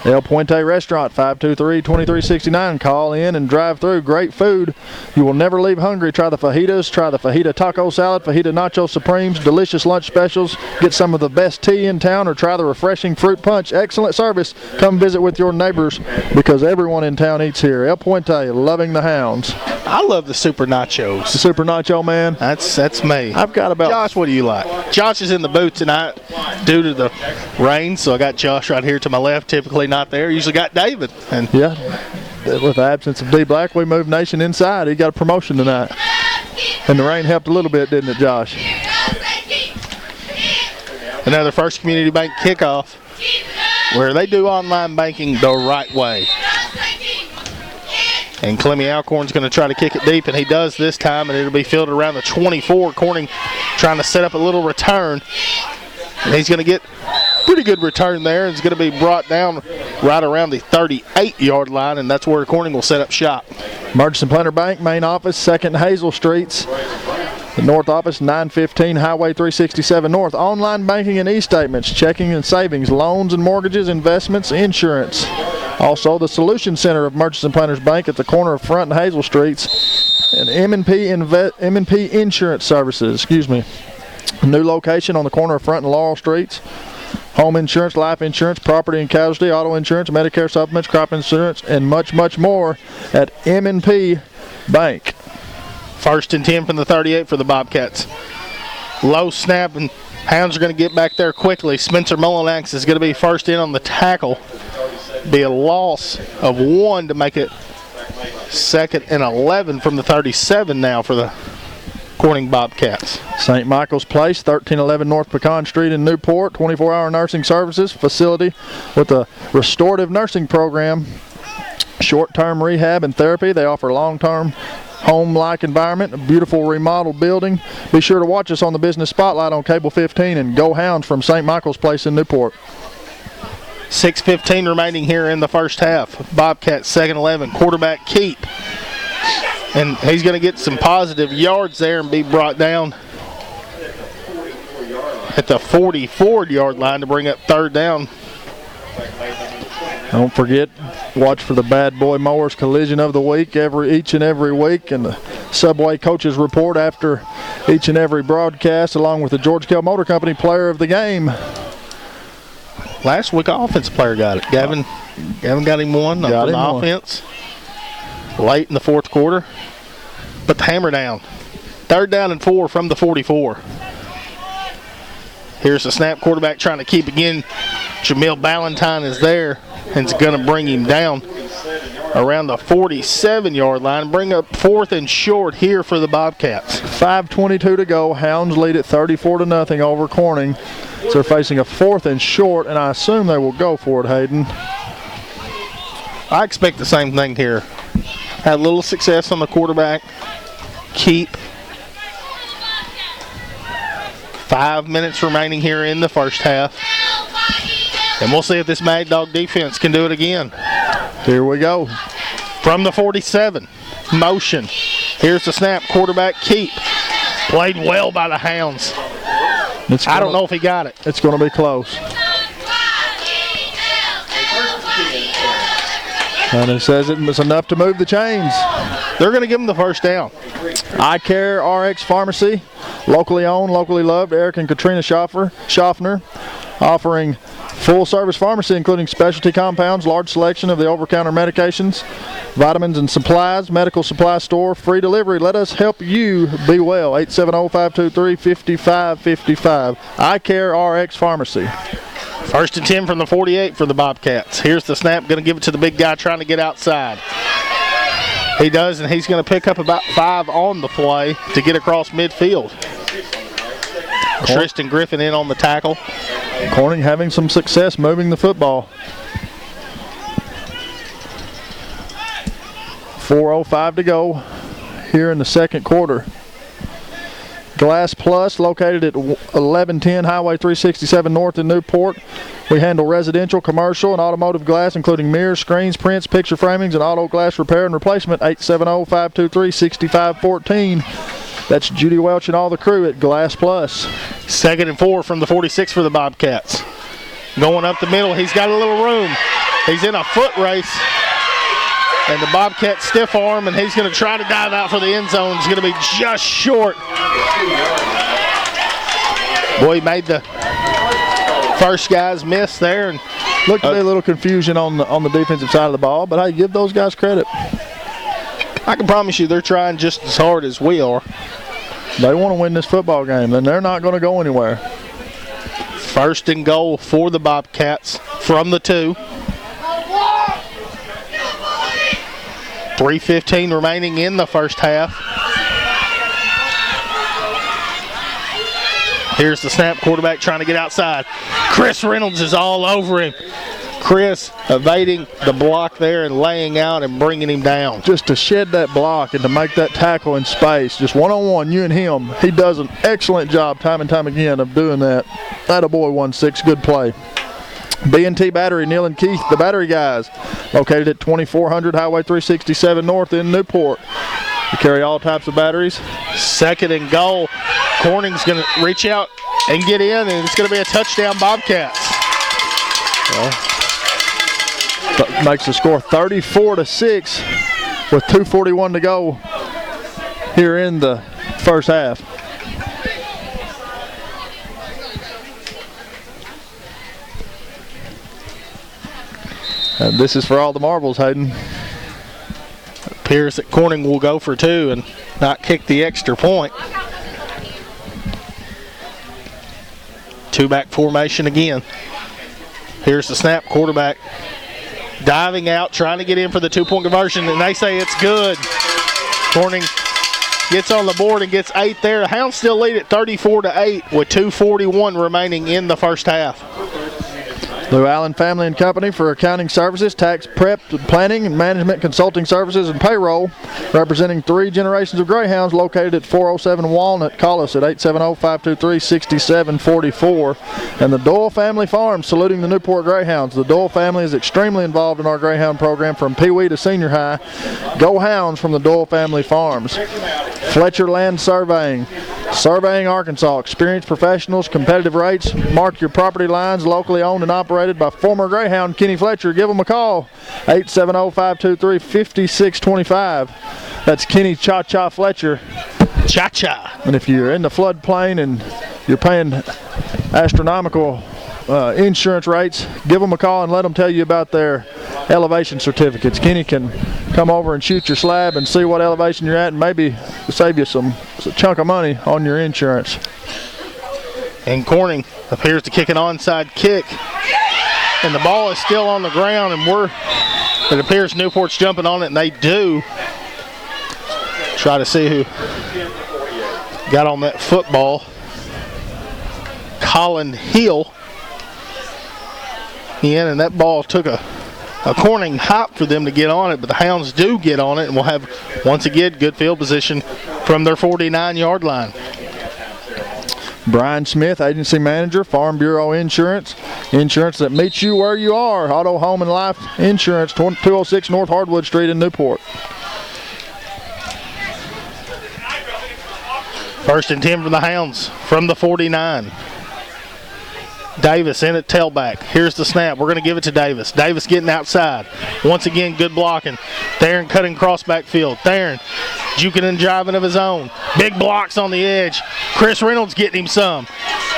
El Puente Restaurant, 523-2369. Call in and drive through. Great food. You will never leave hungry. Try the fajitas. Try the fajita taco salad, fajita nacho supremes, delicious lunch specials. Get some of the best tea in town or try the refreshing fruit punch. Excellent service. Come visit with your neighbors because everyone in town eats here. El Puente, loving the Hounds. I love the Super Nachos. The Super Nacho Man. That's me. I've got about... Josh, what do you like? Josh is in the booth tonight due to the rain, so I got Josh right here to my left, typically not there. Usually got David. And yeah, with the absence of D Black, we moved Nation inside. He got a promotion tonight. And the rain helped a little bit, didn't it, Josh? Another First Community Bank kickoff where they do online banking the right way. And Clemmy Alcorn's going to try to kick it deep, and he does this time, and it'll be fielded around the 24. Corning trying to set up a little return. And he's going to get pretty good return there. It's going to be brought down right around the 38-yard line, and that's where Corning will set up shop. Murchison Planter Bank, main office, 2nd and Hazel Streets. The north office, 915 Highway 367 North. Online banking and e-statements, checking and savings, loans and mortgages, investments, insurance. Also, the Solution Center of Murchison Planters Bank at the corner of Front and Hazel Streets. And M&P Insurance Services, A new location on the corner of Front and Laurel Streets. Home insurance, life insurance, property and casualty, auto insurance, Medicare supplements, crop insurance, and much, much more at M&P Bank. 1st and 10 from the 38 for the Bobcats. Low snap, and Hounds are going to get back there quickly. Spencer Mullinax is going to be first in on the tackle. Be a loss of 1 to make it 2nd and 11 from the 37 now for the Corning Bobcats. St. Michael's Place, 1311 North Pecan Street in Newport, 24-hour nursing services facility with a restorative nursing program, short-term rehab and therapy. They offer long-term home-like environment, a beautiful remodeled building. Be sure to watch us on the Business Spotlight on Cable 15 and go Hounds from St. Michael's Place in Newport. 6:15 remaining here in the first half. Bobcats 2nd 11, quarterback keep. And he's going to get some positive yards there and be brought down at the 44-yard line to bring up 3rd down. Don't forget, watch for the Bad Boy Mowers collision of the week each and every week, and the Subway Coaches Report after each and every broadcast, along with the George Kell Motor Company Player of the Game. Last week, offensive player got it. Gavin got him one on the offense late in the 4th quarter. But the hammer down. 3rd down and 4 from the 44. Here's the snap, quarterback trying to keep again. Jamil Ballantyne is there and is going to bring him down around the 47-yard line. Bring up 4th and short here for the Bobcats. 5:22 to go. Hounds lead at 34-0 over Corning. So they're facing a 4th and short, and I assume they will go for it, Hayden. I expect the same thing here. Had a little success on the quarterback keep. 5 minutes remaining here in the first half. And we'll see if this Mad Dog defense can do it again. Here we go. From the 47, motion. Here's the snap, quarterback keep. Played well by the Hounds. I don't know if he got it. It's going to be close. And it says it was enough to move the chains. They're going to give him the 1st down. Eye Care RX Pharmacy, locally owned, locally loved. Eric and Katrina Schaffner, offering full-service pharmacy, including specialty compounds, large selection of the over-counter medications, vitamins and supplies, medical supply store, free delivery. Let us help you be well. 870-523-5555. Eye Care RX Pharmacy. 1st and 10 from the 48 for the Bobcats. Here's the snap, going to give it to the big guy trying to get outside. He does, and he's going to pick up about 5 on the play to get across midfield. Tristan Griffin in on the tackle. Corning having some success moving the football. 4:05 to go here in the 2nd quarter. Glass Plus, located at 1110 Highway 367 North in Newport. We handle residential, commercial, and automotive glass, including mirrors, screens, prints, picture framings, and auto glass repair and replacement. 870-523-6514. That's Judy Welch and all the crew at Glass Plus. 2nd and 4 from the 46 for the Bobcats. Going up the middle, he's got a little room. He's in a foot race. And the Bobcat stiff arm, and he's going to try to dive out for the end zone. It's going to be just short. Boy, he made the first guy's miss there. And looked to be a little confusion on the defensive side of the ball, but hey, give those guys credit. I can promise you they're trying just as hard as we are. They want to win this football game, and they're not going to go anywhere. First and goal for the Bobcats from the 2. 3:15 remaining in the first half. Here's the snap, quarterback trying to get outside. Chris Reynolds is all over him. Chris evading the block there and laying out and bringing him down. Just to shed that block and to make that tackle in space, just one-on-one, you and him, he does an excellent job time and time again of doing that. Attaboy 1-6, good play. B&T Battery, Neil and Keith, the battery guys, located at 2400 Highway 367 North in Newport. We carry all types of batteries. Second and goal. Corning's going to reach out and get in, and it's going to be a touchdown Bobcats. Well, makes the score 34-6 with 2:41 to go here in the first half. And this is for all the marbles, Hayden. It appears that Corning will go for 2 and not kick the extra point. 2-back formation again. Here's the snap, quarterback diving out, trying to get in for the 2-point conversion, and they say it's good. Corning gets on the board and gets 8 there. The Hounds still lead at 34-8 with 2:41 remaining in the first half. Lou Allen Family and Company for accounting services, tax prep, planning, and management consulting services and payroll, representing 3 generations of Greyhounds, located at 407 Walnut. Call us at 870-523-6744. And the Doyle Family Farms, saluting the Newport Greyhounds. The Doyle family is extremely involved in our Greyhound program from Pee Wee to senior high. Go Hounds from the Doyle Family Farms. Fletcher Land Surveying, Surveying Arkansas, experienced professionals, competitive rates. Mark your property lines, locally owned and operated by former Greyhound Kenny Fletcher. Give them a call, 870-523-5625. That's Kenny Cha-Cha Fletcher. Cha-Cha. And if you're in the floodplain and you're paying astronomical insurance rates, give them a call and let them tell you about their elevation certificates. Kenny can come over and shoot your slab and see what elevation you're at and maybe save you some chunk of money on your insurance. And Corning appears to kick an onside kick. And the ball is still on the ground, and it appears Newport's jumping on it, and they do. Try to see who got on that football. Colin Hill. And that ball took a Corning hop for them to get on it, but the Hounds do get on it, and will have, once again, good field position from their 49-yard line. Brian Smith, agency manager, Farm Bureau Insurance. Insurance that meets you where you are. Auto, home, and life insurance, 206 North Hardwood Street in Newport. First and 10 for the Hounds from the 49. Davis in at tailback. Here's the snap. We're going to give it to Davis. Davis getting outside. Once again, good blocking. Theron cutting cross backfield. Theron juking and driving of his own. Big blocks on the edge. Chris Reynolds getting him some.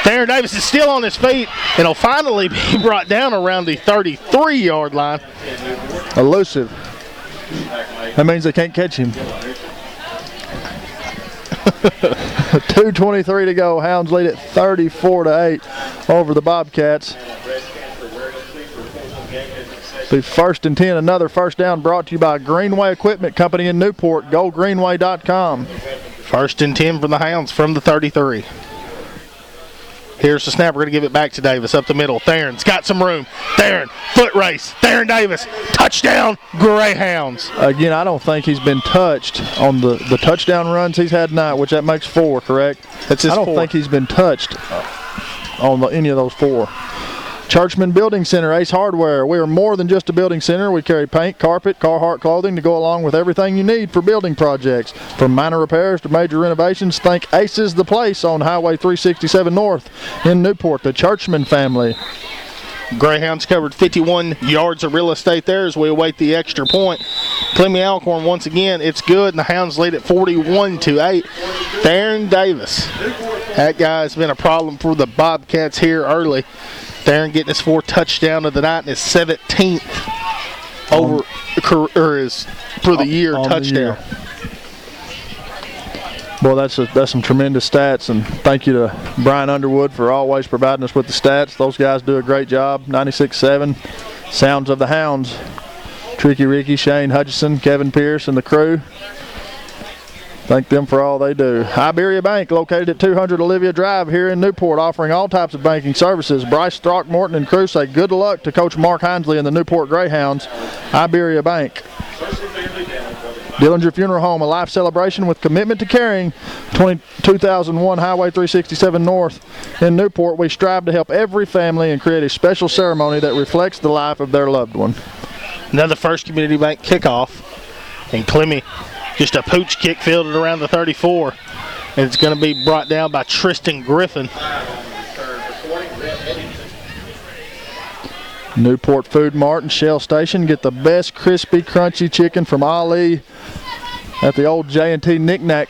Theron Davis is still on his feet and will finally be brought down around the 33-yard line. Elusive. That means they can't catch him. 2:23 to go. Hounds lead at 34-8 over the Bobcats. Be first and 10. Another first down brought to you by Greenway Equipment Company in Newport. GoGreenway.com. First and 10 for the Hounds from the 33. Here's the snap. We're going to give it back to Davis up the middle. Theron's got some room. Theron, foot race. Theron Davis, touchdown, Greyhounds. Again, I don't think he's been touched on the touchdown runs he's had tonight, which that makes 4, correct? That's his 4. I don't think he's been touched on any of those 4. Churchman Building Center, Ace Hardware. We are more than just a building center. We carry paint, carpet, Carhartt clothing to go along with everything you need for building projects. From minor repairs to major renovations, think Ace is the place on Highway 367 North in Newport, the Churchman family. Greyhounds covered 51 yards of real estate there as we await the extra point. Clemmy Alcorn once again, it's good, and the Hounds lead at 41-8. Darren Davis, that guy's been a problem for the Bobcats here early. Darren getting his 4th touchdown of the night and his 17th for the year touchdown. Boy, that's some tremendous stats, and thank you to Brian Underwood for always providing us with the stats. Those guys do a great job. 96.7, Sounds of the Hounds. Tricky Ricky, Shane Hutchison, Kevin Pierce, and the crew. Thank them for all they do. Iberia Bank, located at 200 Olivia Drive here in Newport, offering all types of banking services. Bryce Throckmorton and crew say good luck to Coach Mark Hinesley and the Newport Greyhounds. Iberia Bank. Dillinger Funeral Home, a life celebration with commitment to caring. 2001 Highway 367 North in Newport. We strive to help every family and create a special ceremony that reflects the life of their loved one. Another First Community Bank kickoff. And Clemmy, just a pooch kick fielded around the 34. And it's going to be brought down by Tristan Griffin. Newport Food Mart and Shell Station, get the best crispy, crunchy chicken from Ali at the old J&T Knick-Knack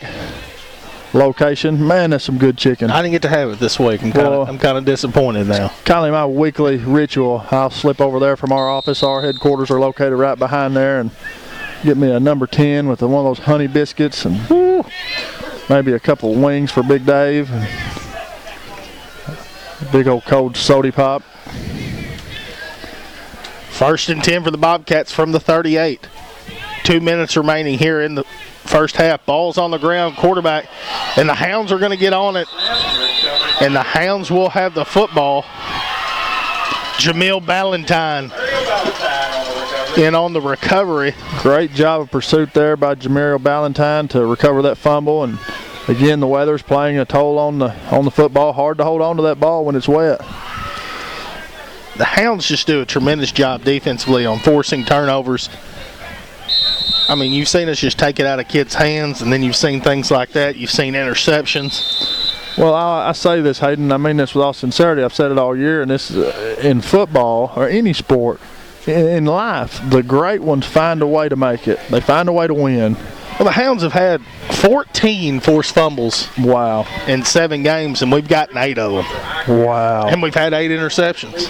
location. Man, that's some good chicken. I didn't get to have it this week. I'm kind of disappointed now. Kind of my weekly ritual. I'll slip over there from our office. Our headquarters are located right behind there, and get me a number 10 with one of those honey biscuits, and maybe a couple wings for Big Dave, and a big old cold soda pop. 1st and 10 for the Bobcats from the 38. 2 minutes remaining here in the first half. Ball's on the ground, quarterback, and the Hounds are going to get on it. And the Hounds will have the football. Jamil Ballantyne in on the recovery. Great job of pursuit there by Jamil Ballantyne to recover that fumble. And again, the weather's playing a toll on the football. Hard to hold on to that ball when it's wet. The Hounds just do a tremendous job defensively on forcing turnovers. I mean, you've seen us just take it out of kids' hands, and then you've seen things like that. You've seen interceptions. Well, I say this, Hayden, I mean this with all sincerity. I've said it all year, and this in football or any sport, in life, the great ones find a way to make it. They find a way to win. Well, the Hounds have had 14 forced fumbles. Wow. In 7 games, and we've gotten 8 of them. Wow. And we've had 8 interceptions.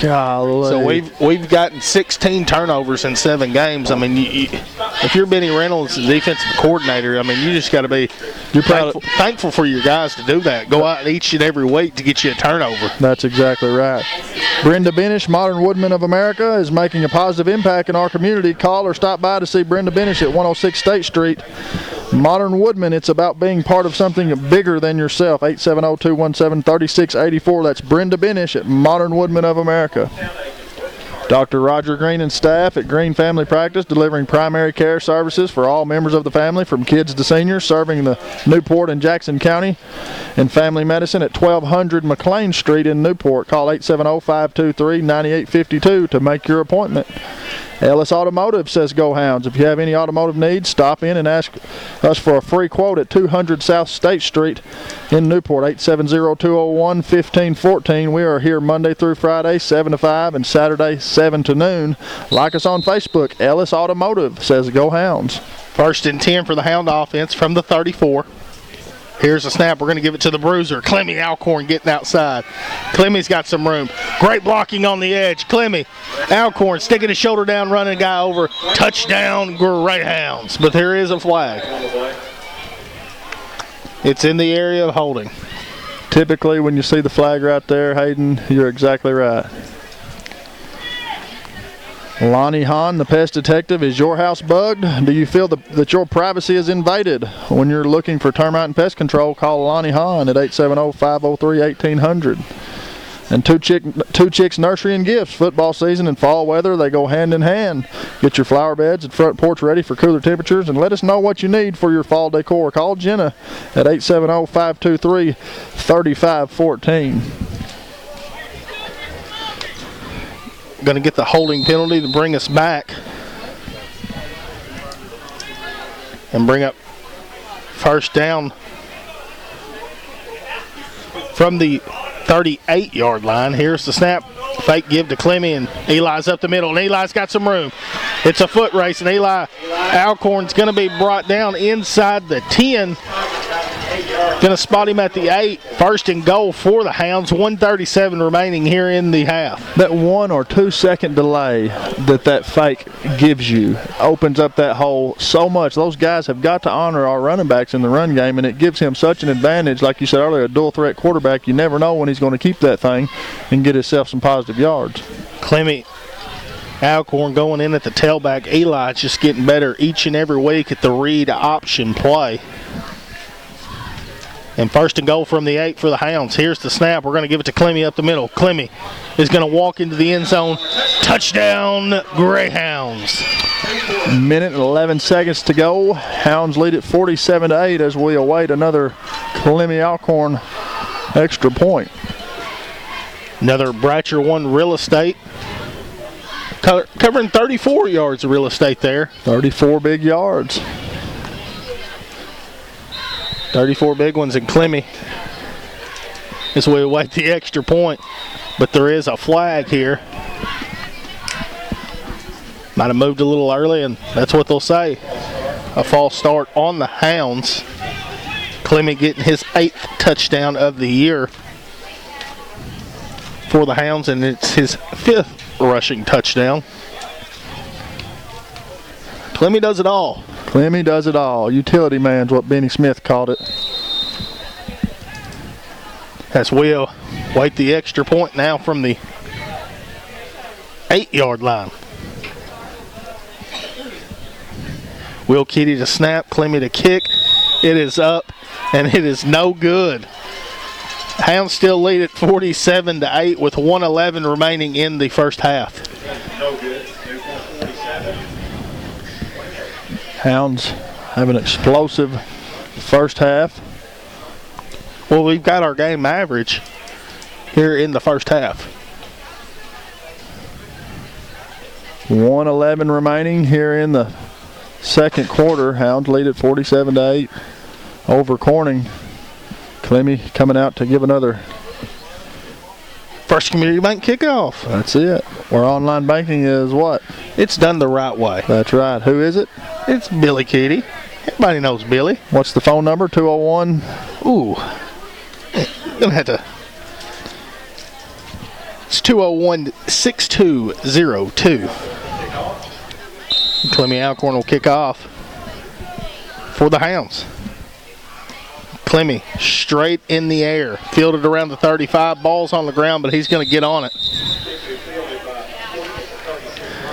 Golly. So we've gotten 16 turnovers in 7 games. I mean, if you're Benny Reynolds, the defensive coordinator, I mean, you just got to be thankful for your guys to do that. Go out each and every week to get you a turnover. That's exactly right. Brenda Benish, Modern Woodman of America, is making a positive impact in our community. Call or stop by to see Brenda Benish at 106 State Street. Modern Woodman, it's about being part of something bigger than yourself. 870-217-3684. That's Brenda Benish at Modern Woodman of America. Dr. Roger Green and staff at Green Family Practice, delivering primary care services for all members of the family, from kids to seniors, serving the Newport and Jackson County, and family medicine at 1200 McLean Street in Newport. Call 870-523-9852 to make your appointment. Ellis Automotive says go Hounds. If you have any automotive needs, stop in and ask us for a free quote at 200 South State Street in Newport. 870-201-1514. We are here Monday through Friday, 7 to 5, and Saturday, 7 to noon. Like us on Facebook. Ellis Automotive says go Hounds. 1st and 10 for the Hound offense from the 34. Here's a snap. We're going to give it to the bruiser. Clemmy Alcorn getting outside. Clemmy's got some room. Great blocking on the edge. Clemmy Alcorn sticking his shoulder down, running a guy over. Touchdown, Greyhounds. But there is a flag. It's in the area of holding. Typically, when you see the flag right there, Hayden, you're exactly right. Lonnie Hahn, the pest detective, is your house bugged? Do you feel that your privacy is invaded? When you're looking for termite and pest control, call Lonnie Hahn at 870-503-1800. And Two Chicks Nursery and Gifts. Football season and fall weather, they go hand in hand. Get your flower beds and front porch ready for cooler temperatures, and let us know what you need for your fall decor. Call Jenna at 870-523-3514. Going to get the holding penalty to bring us back and bring up first down from the 38-yard line. Here's the snap. Fake give to Clemmy, and Eli's up the middle, and Eli's got some room. It's a foot race, and Eli Alcorn's going to be brought down inside the 10. Going to spot him at the 8. First and goal for the Hounds. 1:37 remaining here in the half. That 1 or 2 second delay that fake gives you opens up that hole so much. Those guys have got to honor our running backs in the run game, and it gives him such an advantage. Like you said earlier, a dual threat quarterback, you never know when he's going to keep that thing and get himself some positive yards. Clemmy Alcorn going in at the tailback. Eli's just getting better each and every week at the read option play. And first and goal from the 8 for the Hounds. Here's the snap. We're going to give it to Clemmy up the middle. Clemmy is going to walk into the end zone. Touchdown, Greyhounds. Minute and 11 seconds to go. Hounds lead at 47-8 as we await another Clemmy Alcorn extra point. Another Bratcher 1 real estate. Covering 34 yards of real estate there. 34 big yards. 34 big ones in Clemmy as we await the extra point. But there is a flag here. Might have moved a little early, and that's what they'll say. A false start on the Hounds. Clemmy getting his 8th touchdown of the year for the Hounds, and it's his 5th rushing touchdown. Clemmy does it all. Clemmy does it all. Utility man's what Benny Smith called it. As we'll wait the extra point now from the 8-yard line. Will Kitty to snap, Clemmy to kick. It is up, and it is no good. Hounds still lead at 47-8 with 1:11 remaining in the first half. No good. Newport 47. Hounds have an explosive first half. Well, we've got our game average here in the first half. 1:11 remaining here in the second quarter. Hounds lead at 47-8 over Corning. Clemmy coming out to give another. First Community Bank kickoff. That's it. Where online banking is what? It's done the right way. That's right. Who is it? It's Billy Kitty. Everybody knows Billy. What's the phone number? 201. Ooh. Gonna have to. It's 201-6202. Clemmy Alcorn will kick off for the Hounds. Clemmy straight in the air. Fielded around the 35. Ball's on the ground, but he's going to get on it.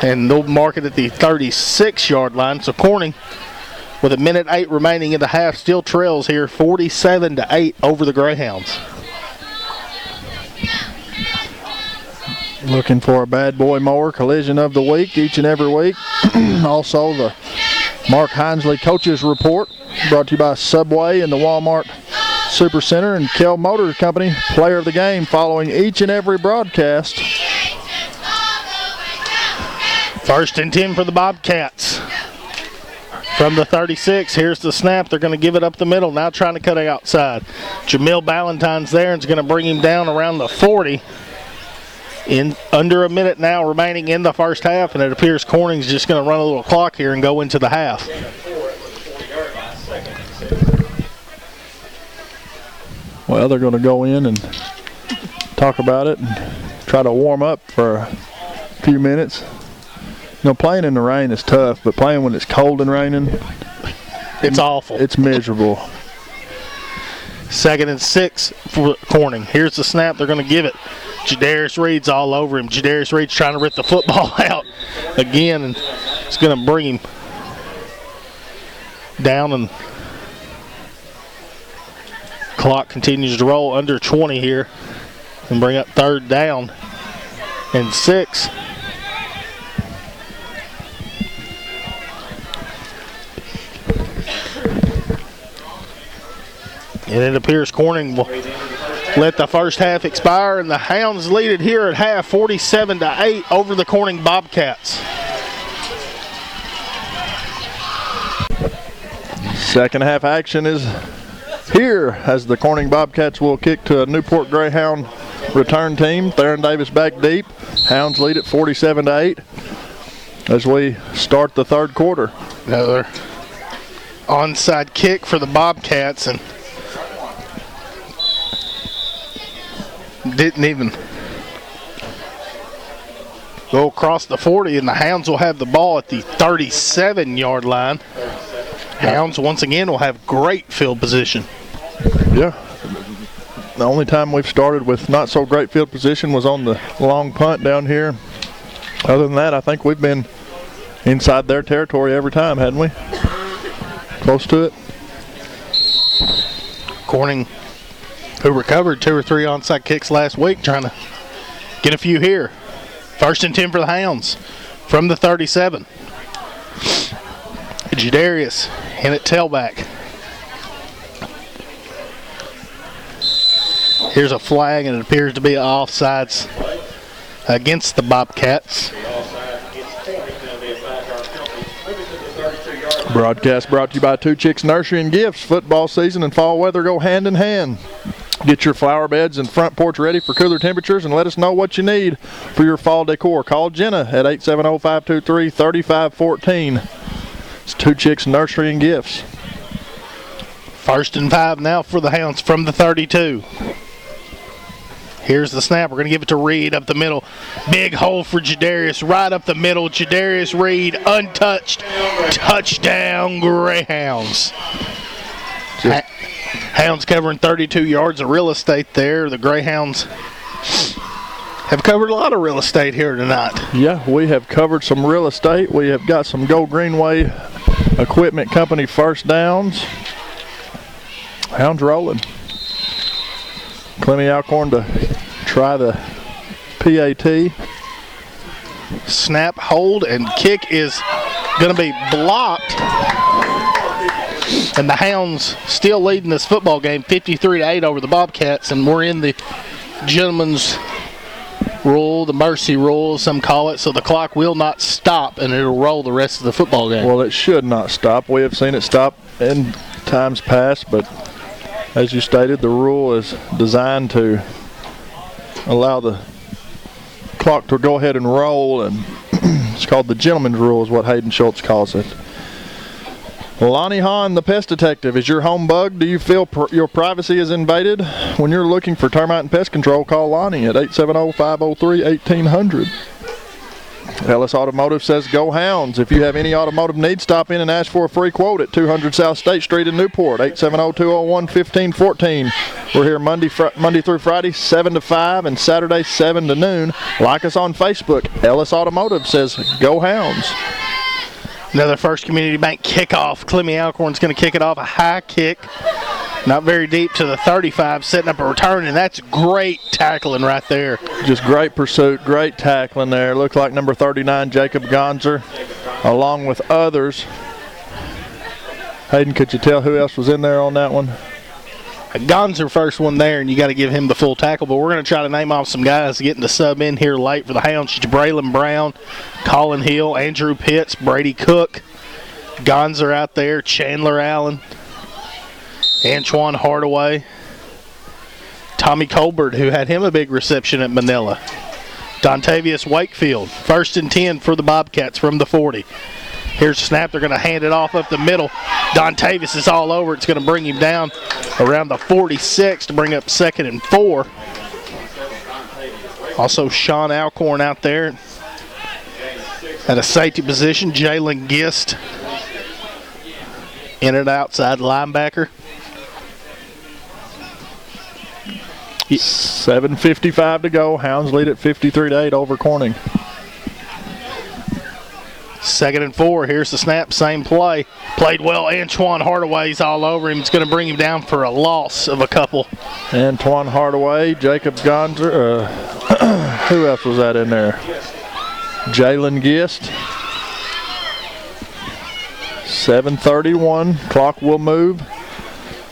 And they'll mark it at the 36-yard line. So Corning, with 1:08 remaining in the half, still trails here 47-8 over the Greyhounds. Looking for a bad boy mower collision of the week each and every week. Also the Mark Hinesley Coaches Report brought to you by Subway and the Walmart Supercenter and Kell Motors Company. Player of the game following each and every broadcast. First and 10 for the Bobcats. From the 36, here's the snap. They're going to give it up the middle. Now trying to cut it outside. Jamil Ballantyne's there and is going to bring him down around the 40. In under a minute now remaining in the first half, and it appears Corning's just going to run a little clock here and go into the half. Well, they're going to go in and talk about it and try to warm up for a few minutes. You know, playing in the rain is tough, but playing when it's cold and raining, it's awful. It's miserable. 2nd and 6 for Corning. Here's the snap. They're going to give it. Jadarius Reed's all over him. Jadarius Reed's trying to rip the football out again, and it's going to bring him down, and clock continues to roll under 20 here and bring up 3rd down and 6. And it appears Corning will let the first half expire, and the Hounds lead it here at half 47-8 over the Corning Bobcats. Second half action is here as the Corning Bobcats will kick to a Newport Greyhound return team. Theron Davis back deep. Hounds lead at 47-8 as we start the third quarter. Another onside kick for the Bobcats, and didn't even go across the 40, and the Hounds will have the ball at the 37-yard line. Hounds once again will have great field position. Yeah. The only time we've started with not so great field position was on the long punt down here. Other than that, I think we've been inside their territory every time, hadn't we? Close to it. Corning, who recovered 2 or 3 onside kicks last week, trying to get a few here. 1st and 10 for the Hounds from the 37. Jadarius in at tailback. Here's a flag, and it appears to be offsides against the Bobcats. Broadcast brought to you by Two Chicks Nursery and Gifts. Football season and fall weather go hand in hand. Get your flower beds and front porch ready for cooler temperatures and let us know what you need for your fall decor. Call Jenna at 870-523-3514. It's Two Chicks Nursery and Gifts. 1st and 5 now for the Hounds from the 32. Here's the snap. We're going to give it to Reed up the middle. Big hole for Jadarius right up the middle. Jadarius Reed untouched. Touchdown Greyhounds. Hounds covering 32 yards of real estate there. The Greyhounds have covered a lot of real estate here tonight. Yeah, we have covered some real estate. We have got some Go Greenway Equipment Company first downs. Hounds rolling. Clemmy Alcorn to try the PAT. Snap, hold, and kick is going to be blocked. And the Hounds still leading this football game 53-8 over the Bobcats, and we're in the gentleman's rule, the mercy rule, some call it, so the clock will not stop, and it'll roll the rest of the football game. Well, it should not stop. We have seen it stop in times past, but as you stated, the rule is designed to allow the clock to go ahead and roll, and it's called the gentleman's rule is what Hayden Schultz calls it. Lonnie Hahn, the pest detective. Is your home bugged? Do you feel your privacy is invaded? When you're looking for termite and pest control, call Lonnie at 870-503-1800. Ellis Automotive says go Hounds. If you have any automotive needs, stop in and ask for a free quote at 200 South State Street in Newport, 870-201-1514. We're here Monday through Friday, 7 to 5, and Saturday, 7 to noon. Like us on Facebook. Ellis Automotive says go Hounds. Another First Community Bank kickoff. Clemmy Alcorn's going to kick it off, a high kick. Not very deep to the 35, setting up a return, and that's great tackling right there. Just great pursuit, great tackling there. Looked like number 39, Jacob Gonzer, along with others. Hayden, could you tell who else was in there on that one? Gonzer first one there, and you got to give him the full tackle, but we're going to try to name off some guys getting the sub in here late for the Hounds. Braylon Brown, Colin Hill, Andrew Pitts, Brady Cook, Gonzer out there, Chandler Allen, Antoine Hardaway, Tommy Colbert, who had him a big reception at Manila, Dontavius Wakefield. 1st and 10 for the Bobcats from the 40. Here's the snap. They're going to hand it off up the middle. Dontavius is all over. It's going to bring him down around the 46 to bring up 2nd and 4. Also Sean Alcorn out there at a safety position. Jalen Gist in and outside linebacker. 7:55 to go. Hounds lead at 53-8 over Corning. 2nd and 4. Here's the snap. Same play. Played well. Antoine Hardaway's all over him. It's going to bring him down for a loss of a couple. Antoine Hardaway, Jacob Gonzer. Who else was that in there? Jalen Gist. 7:31. Clock will move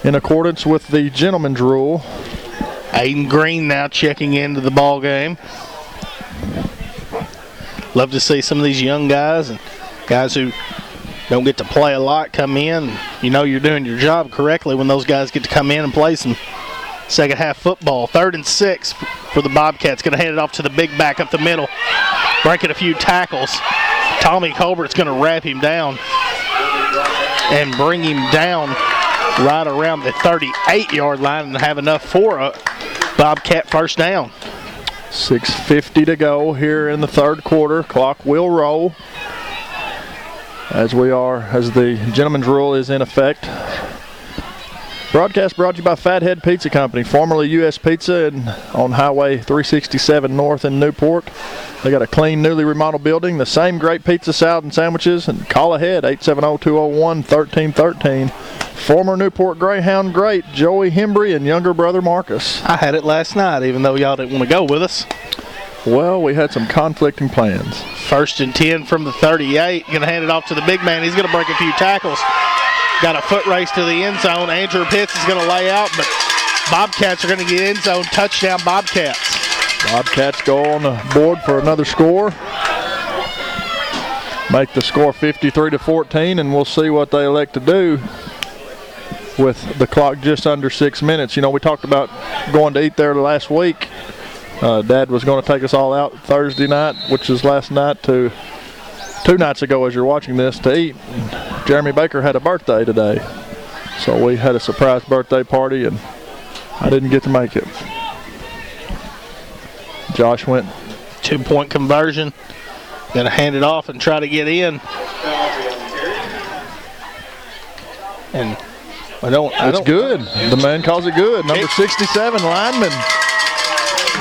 in accordance with the gentleman's rule. Aiden Green now checking into the ball game. Love to see some of these young guys and guys who don't get to play a lot come in. You know you're doing your job correctly when those guys get to come in and play some second half football. 3rd and 6 for the Bobcats. Going to hand it off to the big back up the middle. Breaking a few tackles. Tommy Colbert's going to wrap him down and bring him down right around the 38-yard line and have enough for a Bobcat first down. 6:50 to go here in the third quarter. Clock will roll as the gentleman's rule is in effect. Broadcast brought to you by Fathead Pizza Company, formerly U.S. Pizza, on Highway 367 North in Newport. They got a clean, newly remodeled building, the same great pizza, salad, and sandwiches. And call ahead, 870-201-1313. Former Newport Greyhound great Joey Hembry and younger brother Marcus. I had it last night, even though y'all didn't want to go with us. Well, we had some conflicting plans. 1st and 10 from the 38. Going to hand it off to the big man. He's going to break a few tackles. Got a foot race to the end zone. Andrew Pitts is going to lay out, but Bobcats are going to get end zone. Touchdown, Bobcats. Bobcats go on the board for another score. Make the score 53-14, and we'll see what they elect to do with the clock just under 6 minutes. You know, we talked about going to eat there last week. Dad was going to take us all out Thursday night, which is last night, to 2 nights ago as you're watching this, to eat. Jeremy Baker had a birthday today, so we had a surprise birthday party, and I didn't get to make it. Josh went 2-point conversion. Going to hand it off and try to get in. And it's good. The man calls it good. Number 67, lineman.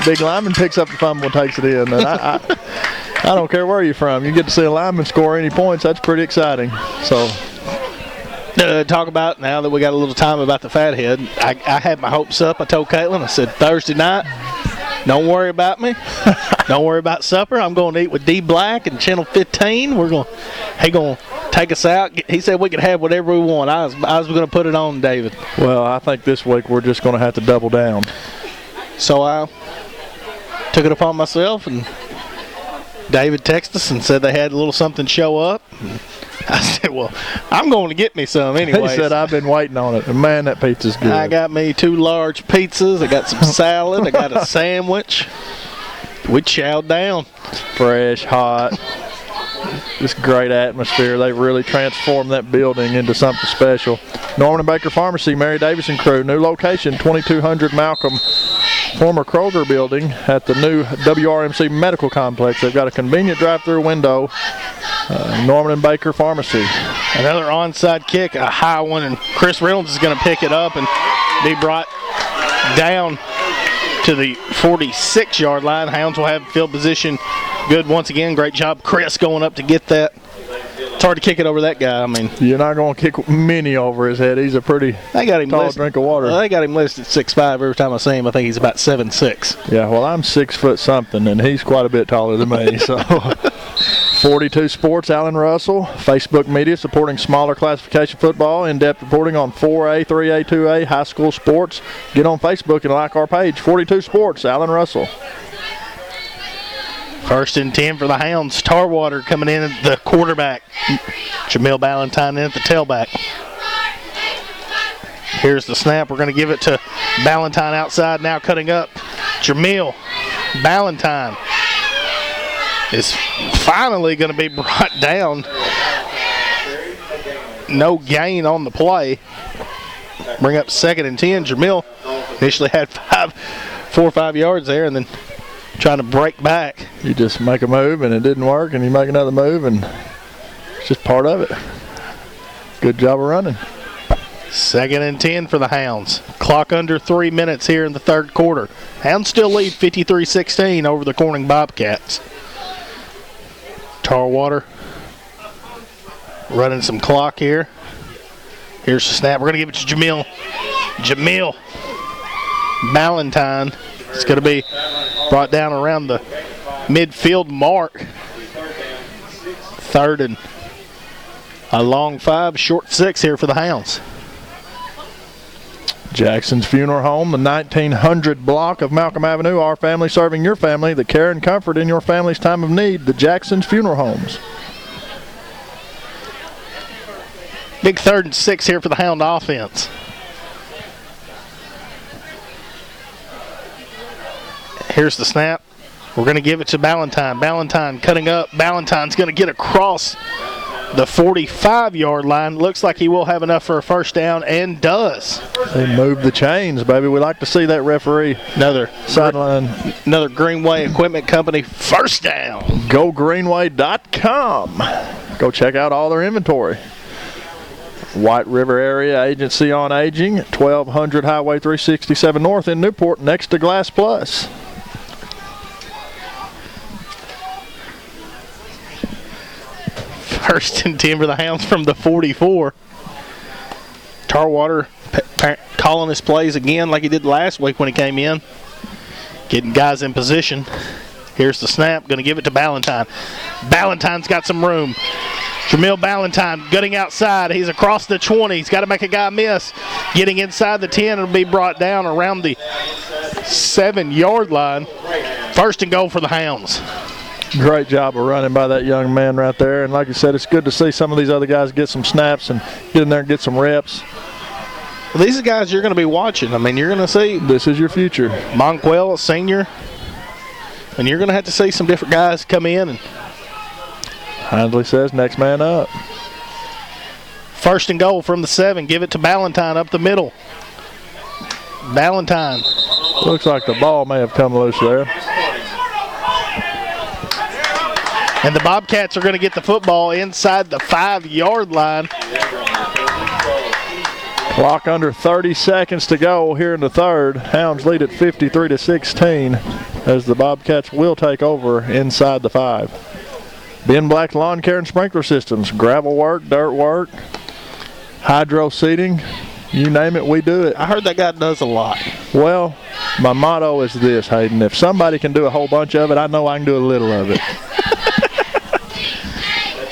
Big lineman picks up the fumble and takes it in. And I don't care where you're from. You get to see a lineman score any points. That's pretty exciting. So, talk about, now that we got a little time, about the Fathead. I had my hopes up. I told Caitlin, I said, Thursday night, don't worry about me. Don't worry about supper. I'm going to eat with D Black and Channel 15. He going to take us out. He said we could have whatever we want. I was going to put it on David. Well, I think this week we're just going to have to double down. So I took it upon myself, and David texted us and said they had a little something show up. And I said, well, I'm going to get me some anyway. He said, I've been waiting on it. And man, that pizza's good. I got me 2 large pizzas. I got some salad. I got a sandwich. We chowed down. Fresh, hot. Just great atmosphere. They really transformed that building into something special. Norman and Baker Pharmacy, Mary Davison Crew, new location, 2200 Malcolm, former Kroger building at the new WRMC Medical Complex. They've got a convenient drive-through window. Norman and Baker Pharmacy. Another onside kick, a high one, and Chris Reynolds is going to pick it up and be brought down to the 46-yard line. Hounds will have field position good once again. Great job, Chris, going up to get that. It's hard to kick it over that guy. I mean, you're not going to kick many over his head. He's a pretty tall drink of water. They got him listed 6'5". Every time I see him, I think he's about 7'6". Yeah, well, I'm 6 foot something, and he's quite a bit taller than me. So, 42 Sports, Alan Russell, Facebook Media supporting smaller classification football, in-depth reporting on 4A, 3A, 2A, high school sports. Get on Facebook and like our page, 42 Sports, Alan Russell. 1st and 10 for the Hounds. Tarwater coming in at the quarterback. Jamil Ballantyne in at the tailback. Here's the snap. We're going to give it to Ballantyne outside now, cutting up. Jamil Ballantyne is finally going to be brought down. No gain on the play. Bring up 2nd and 10. Jamil initially had 4 or 5 yards there, and then trying to break back. You just make a move and it didn't work, and you make another move, and it's just part of it. Good job of running. 2nd and 10 for the Hounds. Clock under 3 minutes here in the third quarter. Hounds still lead 53-16 over the Corning Bobcats. Tarwater running some clock here. Here's the snap. We're going to give it to Jamil. Jamil Ballantyne. It's going to be brought down around the midfield mark. 3rd and a long 5, short 6 here for the Hounds. Jackson's Funeral Home, the 1900 block of Malcolm Avenue. Our family serving your family, the care and comfort in your family's time of need. The Jackson's Funeral Homes. Big 3rd and 6 here for the Hound offense. Here's the snap. We're going to give it to Ballantyne. Ballantyne cutting up. Ballantyne's going to get across the 45-yard line. Looks like he will have enough for a first down, and does. They moved the chains, baby. We like to see that referee. Another sideline. Another Greenway Equipment Company first down. GoGreenway.com. Go check out all their inventory. White River Area Agency on Aging, 1200 Highway 367 North in Newport, next to Glass Plus. First and 10 for the Hounds from the 44. Tarwater calling his plays again like he did last week when he came in. Getting guys in position. Here's the snap. Going to give it to Ballantyne. Ballantyne's got some room. Jamil Ballantyne gutting outside. He's across the 20. He's got to make a guy miss. Getting inside the 10. It'll be brought down around the 7-yard line. First and goal for the Hounds. Great job of running by that young man right there. And like you said, it's good to see some of these other guys get some snaps and get in there and get some reps. Well, these are guys you're going to be watching. I mean, you're going to see. This is your future. Monquell, a senior. And you're going to have to see some different guys come in. And Hindley says next man up. First and goal from the 7. Give it to Ballantyne up the middle. Ballantyne. Looks like the ball may have come loose there. And the Bobcats are going to get the football inside the 5-yard line. Clock under 30 seconds to go here in the third. Hounds lead at 53-16 as the Bobcats will take over inside the 5. Ben Black Lawn Care and Sprinkler Systems. Gravel work, dirt work, hydro seeding, you name it, we do it. I heard that guy does a lot. Well, my motto is this, Hayden. If somebody can do a whole bunch of it, I know I can do a little of it.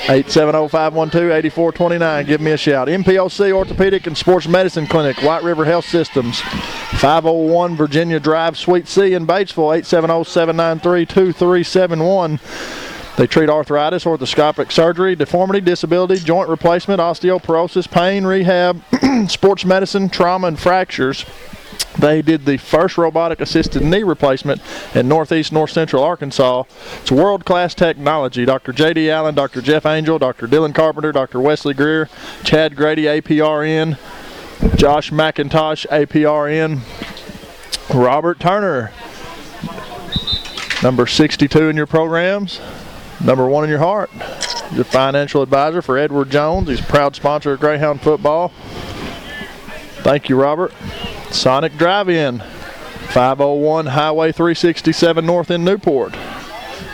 870-512-8429. Give me a shout. MPOC Orthopedic and Sports Medicine Clinic, White River Health Systems, 501 Virginia Drive, Suite C in Batesville, 870-793-2371. They treat arthritis, orthoscopic surgery, deformity, disability, joint replacement, osteoporosis, pain, rehab, sports medicine, trauma, and fractures. They did the first robotic-assisted knee replacement in northeast, north-central Arkansas. It's world-class technology. Dr. J.D. Allen, Dr. Jeff Angel, Dr. Dylan Carpenter, Dr. Wesley Greer, Chad Grady, APRN, Josh McIntosh, APRN, Robert Turner, number 62 in your programs, number 1 in your heart. Your financial advisor for Edward Jones. He's a proud sponsor of Greyhound football. Thank you, Robert. Sonic Drive-In, 501 Highway 367 North in Newport.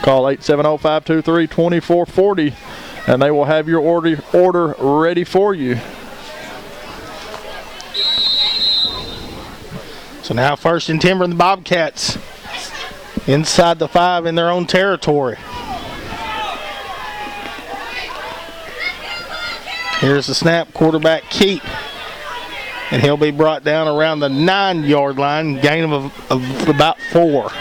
Call 870-523-2440 and they will have your order ready for you. So now first and 10 from the Bobcats inside the 5 in their own territory. Here's the snap, quarterback Keat. And he'll be brought down around the 9-yard line, gain of about 4.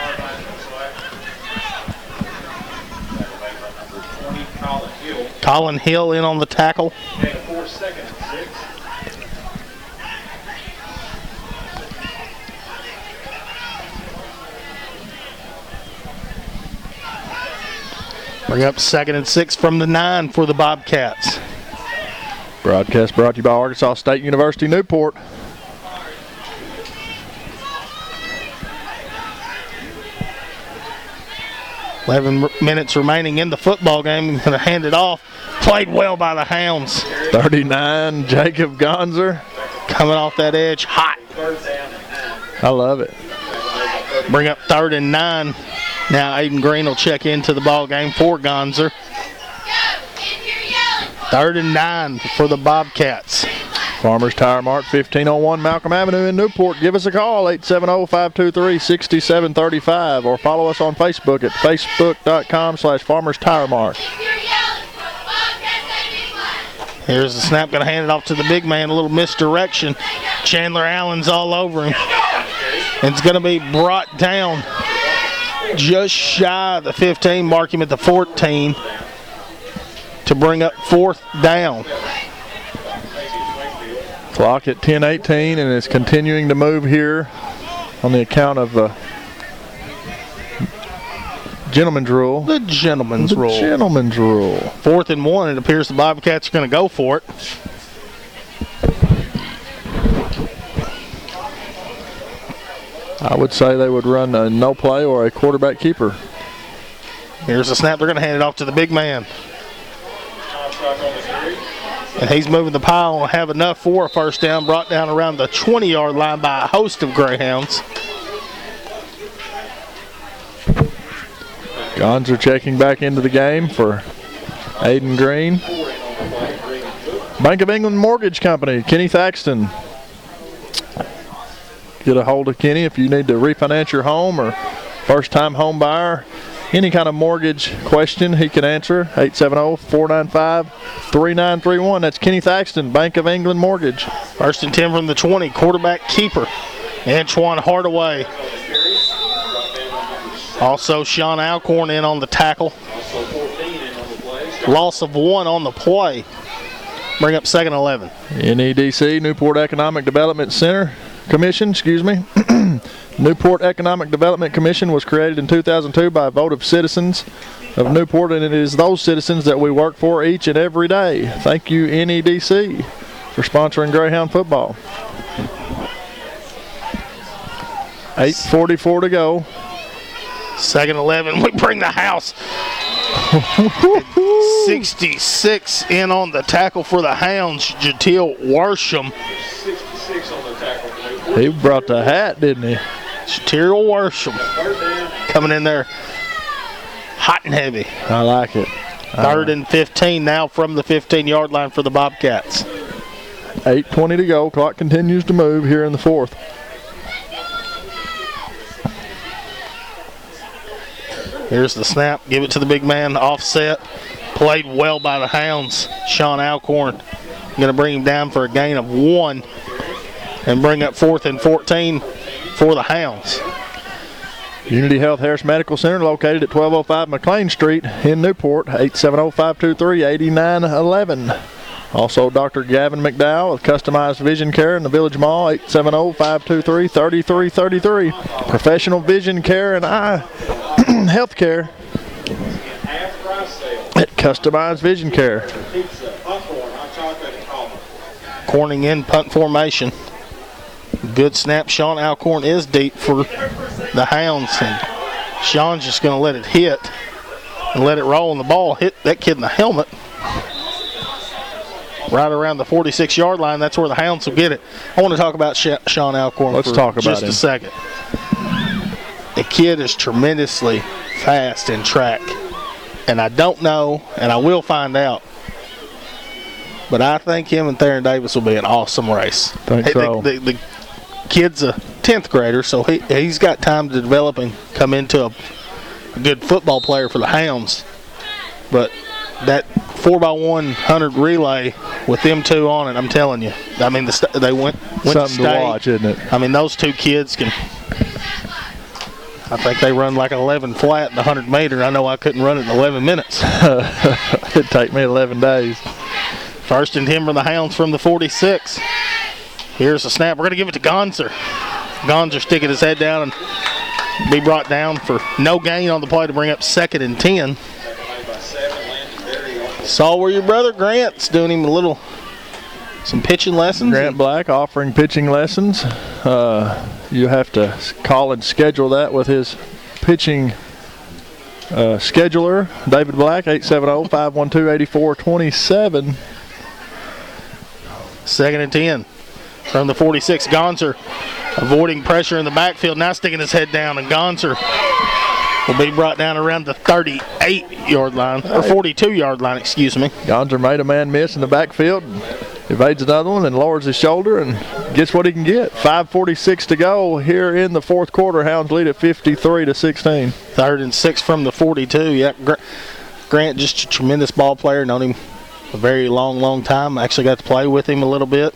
Colin Hill in on the tackle. Bring up 2nd and 6 from the 9 for the Bobcats. Broadcast brought to you by Arkansas State University, Newport. Eleven minutes remaining in the football game. Going to hand it off. Played well by the Hounds. 39, Jacob Gonzer. Coming off that edge, hot. I love it. Bring up 3rd and 9. Now Aiden Green will check into the ball game for Gonzer. 3rd and 9 for the Bobcats. Farmers Tire Mart, 1501 Malcolm Avenue in Newport. Give us a call, 870-523-6735, or follow us on Facebook at facebook.com/Farmers Tire Mart. Here's the snap, going to hand it off to the big man, a little misdirection. Chandler Allen's all over him. And it's going to be brought down just shy of the 15, mark him at the 14. To bring up 4th down. Clock at 10:18 and it's continuing to move here on the account of Gentleman's rule. The gentleman's rule. Gentleman's rule. 4th and 1. It appears the Bobcats are going to go for it. I would say they would run a no play or a quarterback keeper. Here's the snap. They're going to hand it off to the big man. And he's moving the pile and have enough for a first down, brought down around the 20-yard line by a host of Greyhounds. Gonzer checking back into the game for Aiden Green. Bank of England Mortgage Company, Kenny Thaxton. Get a hold of Kenny if you need to refinance your home or first-time home buyer. Any kind of mortgage question he can answer. 870-495-3931. That's Kenny Thaxton, Bank of England Mortgage. 1st and 10 from the 20. Quarterback keeper, Antoine Hardaway. Also, Sean Alcorn in on the tackle. Loss of 1 on the play. Bring up 2nd and 11. NEDC, Newport Economic Development Commission. Newport Economic Development Commission was created in 2002 by a vote of citizens of Newport, and it is those citizens that we work for each and every day. Thank you, NEDC, for sponsoring Greyhound football. 8:44 to go. 2nd 11. We bring the house. 66 in on the tackle for the Hounds. Jatiel Worsham. 66 on the tackle. He brought the hat, didn't he? Jatiel Worsham coming in there hot and heavy. I like it. 3rd and 15 now from the 15-yard line for the Bobcats. 8:20 to go. Clock continues to move here in the 4th. Here's the snap. Give it to the big man. Offset. Played well by the Hounds. Sean Alcorn going to bring him down for a gain of 1 and bring up 4th and 14 for the Hounds. Unity Health Harris Medical Center located at 1205 McLean Street in Newport. 870-523-8911. Also, Dr. Gavin McDowell with Customized Vision Care in the Village Mall. 870-523-3333. Professional vision care and eye health care at Customized Vision Care. Corning in punt formation. Good snap. Sean Alcorn is deep for the Hounds, and Sean's just going to let it hit and let it roll, and the ball hit that kid in the helmet right around the 46-yard line. That's where the Hounds will get it. I want to talk about Sean Alcorn for just a second. The kid is tremendously fast in track, and I don't know, and I will find out, but I think him and Theron Davis will be an awesome race. The kid's a 10th grader, so he's got time to develop and come into a good football player for the Hounds. But that 4x100 relay with them two on it, I'm telling you, I mean, they went something to watch, isn't it? I mean, those two kids can. I think they run like 11 flat in the 100 meter. I know I couldn't run it in 11 minutes. It'd take me 11 days. 1st and 10 for the Hounds from the 46. Here's the snap. We're going to give it to Gonzer. Gonzer sticking his head down and be brought down for no gain on the play to bring up 2nd and 10. Saw where your brother Grant's doing him some pitching lessons. Grant Black offering pitching lessons. You have to call and schedule that with his pitching scheduler, David Black, 870-512-8427. 2nd and 10 from the 46. Gonzer avoiding pressure in the backfield, now sticking his head down, and Gonzer will be brought down around the 38-yard line, or 42-yard line, excuse me. Gonzer made a man miss in the backfield, evades another one, and lowers his shoulder and gets what he can get. 5:46 to go here in the 4th quarter. Hounds lead at 53-16. 3rd and 6 from the 42. Yeah, Grant just a tremendous ball player. Known him a very long time. I actually got to play with him a little bit.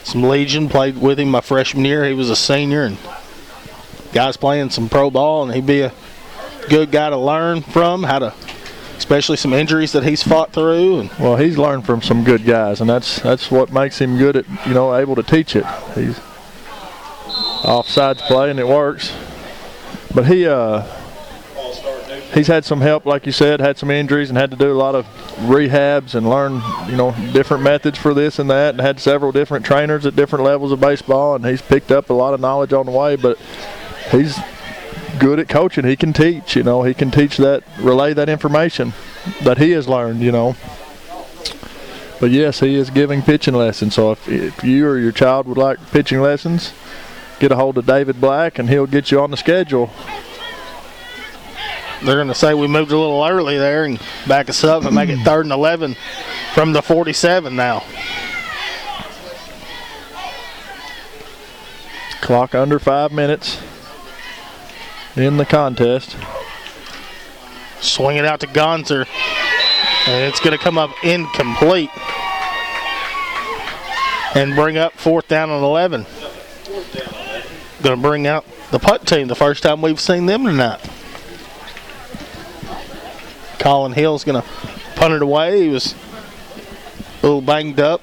Some Legion, played with him my freshman year. He was a senior, and guys playing some pro ball, and he'd be a good guy to learn from, especially some injuries that he's fought through. And well, he's learned from some good guys, and that's what makes him good at, able to teach it. He's offsides play, and it works. But he he's had some help, like you said, had some injuries and had to do a lot of rehabs and learn, different methods for this and that, and had several different trainers at different levels of baseball, and he's picked up a lot of knowledge on the way. But he's good at coaching. He can teach. He can teach that, relay that information that he has learned. But yes, he is giving pitching lessons. So if you or your child would like pitching lessons, get a hold of David Black, and he'll get you on the schedule. They're going to say we moved a little early there and back us up and make it 3rd and 11 from the 47 now. Clock under 5 minutes in the contest. Swing it out to Gonzer, and it's going to come up incomplete and bring up 4th down and 11. Going to bring out the putt team, the first time we've seen them tonight. Colin Hill's going to punt it away. He was a little banged up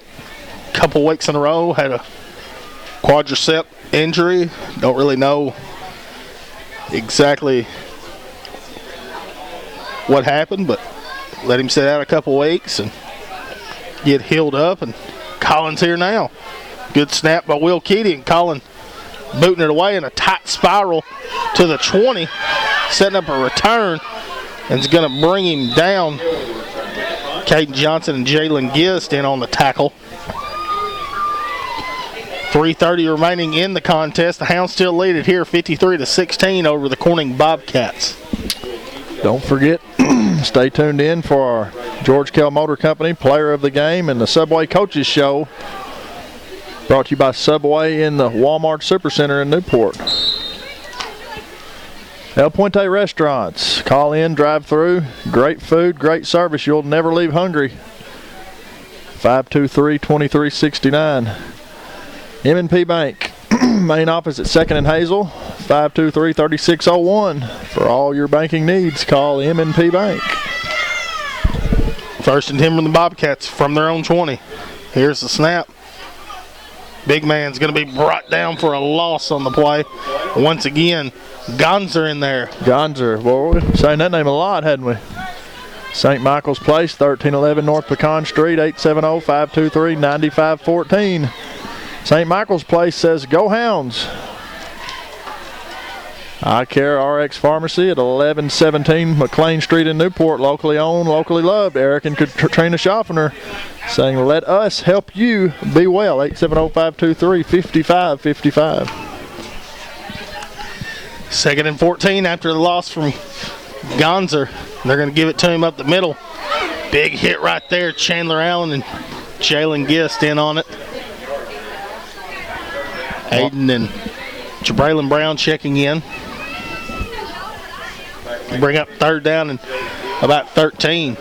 a couple weeks in a row, had a quadricep injury. Don't really know exactly what happened, but let him sit out a couple weeks and get healed up, and Colin's here now. Good snap by Will Keating. Colin booting it away in a tight spiral to the 20, setting up a return, and it's going to bring him down. Caden Johnson and Jalen Gist in on the tackle. 3:30 remaining in the contest. The Hounds still lead it here 53-16 over the Corning Bobcats. Don't forget, stay tuned in for our George Kell Motor Company Player of the Game and the Subway Coaches Show, brought to you by Subway in the Walmart Supercenter in Newport. El Puente Restaurants. Call in, drive through. Great food, great service. You'll never leave hungry. 523-2369. M&P Bank. Main office at 2nd and Hazel. 523-3601. For all your banking needs, call M&P Bank. 1st and 10 from the Bobcats from their own 20. Here's the snap. Big man's going to be brought down for a loss on the play. Once again, Gonzer in there. Gonzer. Well, we've saying that name a lot, hadn't we? St. Michael's Place, 1311 North Pecan Street, 870-523-9514. St. Michael's Place says, go Hounds. Eye Care RX Pharmacy at 1117 McLean Street in Newport, locally owned, locally loved. Eric and Katrina Schaffner saying, let us help you be well. 870-523-5555. 2nd and 14 after the loss from Gonzer. They're going to give it to him up the middle. Big hit right there. Chandler Allen and Jalen Gist in on it. Aiden and Jabraylon Brown checking in. Bring up 3rd down and about 13.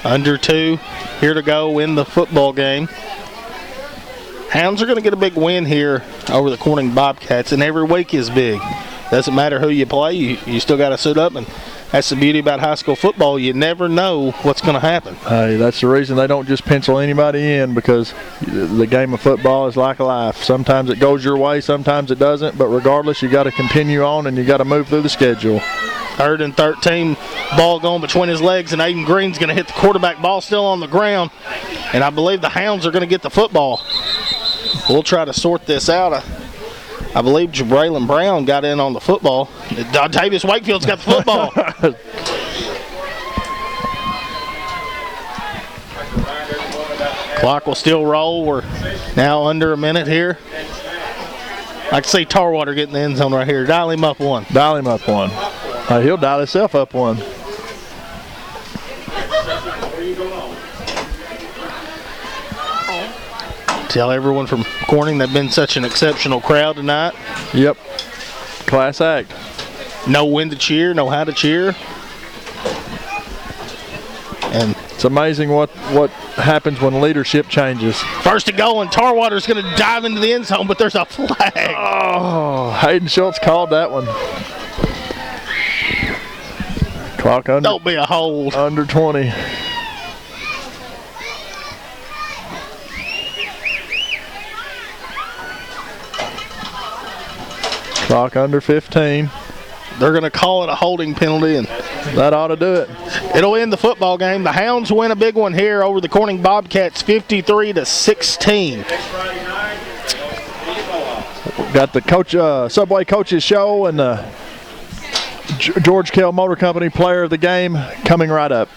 Under 2 here to go in the football game. Hounds are going to get a big win here over the Corning Bobcats, and every week is big. Doesn't matter who you play, you still got to suit up, and that's the beauty about high school football. You never know what's going to happen. Hey, that's the reason they don't just pencil anybody in, because the game of football is like life. Sometimes it goes your way, sometimes it doesn't, but regardless, you got to continue on and you got to move through the schedule. 3rd and 13, ball going between his legs, and Aiden Green's going to hit the quarterback. Ball still on the ground, and I believe the Hounds are going to get the football. We'll try to sort this out. I believe Jabraylon Brown got in on the football. Davis Wakefield's got the football. Clock will still roll. We're now under a minute here. I can see Tarwater getting the end zone right here. Dial him up one. Dial him up one. He'll dial himself up one. Tell everyone from Corning they've been such an exceptional crowd tonight. Yep. Class act. Know when to cheer, know how to cheer. And it's amazing what happens when leadership changes. 1st and goal, and Tarwater's going to dive into the end zone, but there's a flag. Oh, Hayden Schultz called that one. Clock under. Don't be a hold. Under 20. Clock under 15. They're going to call it a holding penalty, and that ought to do it. It'll end the football game. The Hounds win a big one here over the Corning Bobcats, 53-16. Got the coach Subway Coaches Show and the George Kell Motor Company Player of the Game coming right up.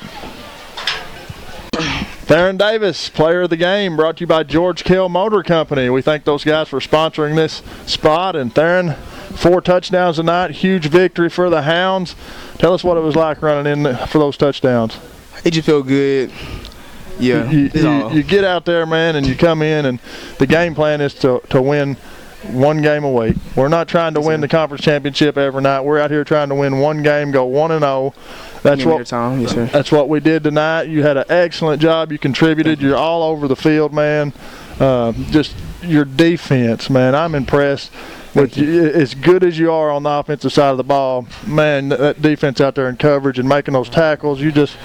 Theron Davis, Player of the Game, brought to you by George Kell Motor Company. We thank those guys for sponsoring this spot. And Theron, 4 touchdowns tonight, huge victory for the Hounds. Tell us what it was like running in for those touchdowns. It just felt good. Yeah. You get out there, man, and you come in, and the game plan is to win one game a week. We're not trying to win the conference championship every night. We're out here trying to win one game, go 1-0. That's what we did tonight. You had an excellent job. You contributed. You're all over the field, man. Just your defense, man. I'm impressed with you. As good as you are on the offensive side of the ball, man, that defense out there in coverage and making those tackles, you just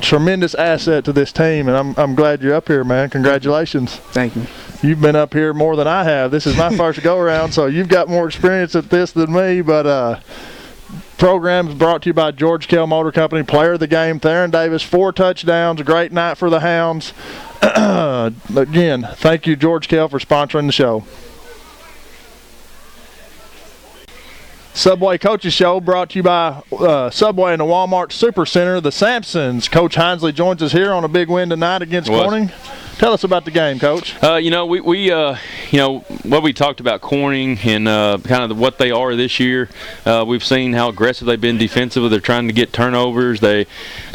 tremendous asset to this team, and I'm glad you're up here, man. Congratulations. Thank you. You've been up here more than I have. This is my first go-around, so you've got more experience at this than me. But programs brought to you by George Kell Motor Company. Player of the Game, Theron Davis, 4 touchdowns. A great night for the Hounds. Again, thank you, George Kell, for sponsoring the show. Subway Coaches Show brought to you by Subway and the Walmart Supercenter. The Sampsons. Coach Hinesley joins us here on a big win tonight against Corning. Tell us about the game, Coach. What we talked about Corning and kind of what they are this year. We've seen how aggressive they've been defensively. They're trying to get turnovers. They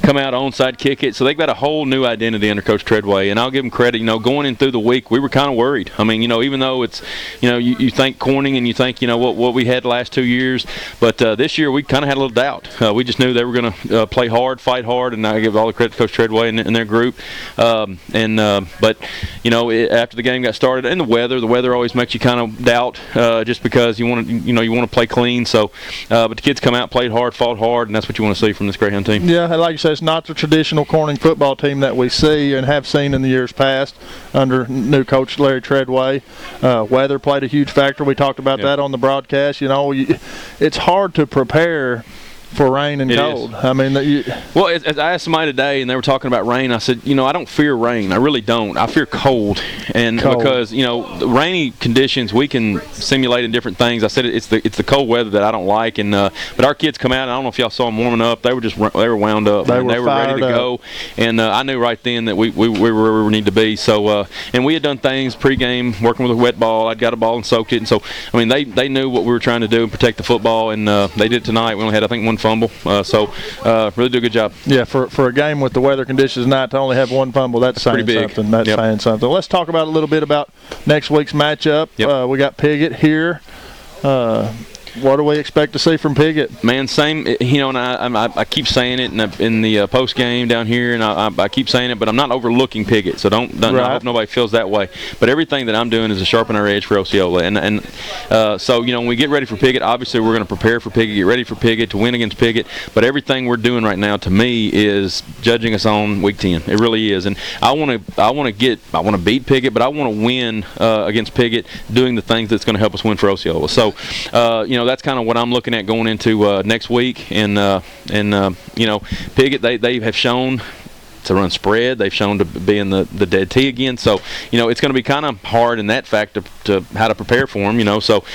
come out onside kick it. So they've got a whole new identity under Coach Treadway. And I'll give them credit. Going in through the week, we were kind of worried. I mean, even though it's, you think Corning and you think, what we had the last 2 years. But this year we kind of had a little doubt. We just knew they were going to play hard, fight hard, and I give all the credit to Coach Treadway and their group. But after the game got started, and the weather always makes you kind of doubt, just because you want to play clean. So, but the kids come out, played hard, fought hard, and that's what you want to see from this Greyhound team. Yeah, like you said, it's not the traditional Corning football team that we see and have seen in the years past under new coach Larry Treadway. Weather played a huge factor. We talked about that on the broadcast. It's hard to prepare for rain and cold. Is. I mean, as I asked somebody today, and they were talking about rain. I said, I don't fear rain. I really don't. I fear cold, because the rainy conditions we can simulate in different things. I said it's the cold weather that I don't like. And but our kids come out. And I don't know if y'all saw them warming up. They were wound up. They were ready to go. And I knew right then that we were where we need to be. So and we had done things pregame, working with a wet ball. I'd got a ball and soaked it. And so I mean they knew what we were trying to do and protect the football. And they did it tonight. We only had, I think, one fumble. Really do a good job. Yeah, for a game with the weather conditions not to only have one fumble, that's saying something. That's saying something. Let's talk about a little bit about next week's matchup. Yep. We got Piggott here. What do we expect to see from Piggott? Man, same. And I keep saying it in the post game down here, and I keep saying it, but I'm not overlooking Piggott, so don't I hope nobody feels that way. But everything that I'm doing is to sharpen our edge for Osceola, and so when we get ready for Piggott, obviously we're going to prepare for Piggott, get ready for Piggott to win against Piggott. But everything we're doing right now, to me, is judging us on week 10. It really is, and I want to beat Piggott, but I want to win against Piggott, doing the things that's going to help us win for Osceola. So that's kind of what I'm looking at going into next week. And Piggott, they have shown to run spread. They've shown to be in the dead tee again. So, it's going to be kind of hard in that fact to how to prepare for them, So,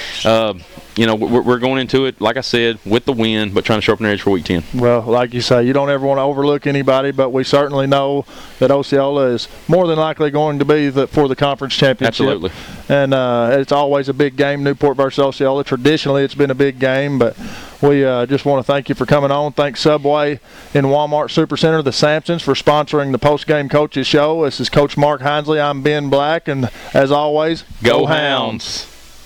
we're going into it, like I said, with the win, but trying to sharpen our edge for week 10. Well, like you say, you don't ever want to overlook anybody, but we certainly know that Osceola is more than likely going to be for the conference championship. Absolutely. And it's always a big game, Newport versus Osceola. Traditionally, it's been a big game, but we just want to thank you for coming on. Thanks Subway and Walmart Supercenter, the Sampsons, for sponsoring the post-game coaches show. This is Coach Mark Hinesley. I'm Ben Black, and as always, go Hounds.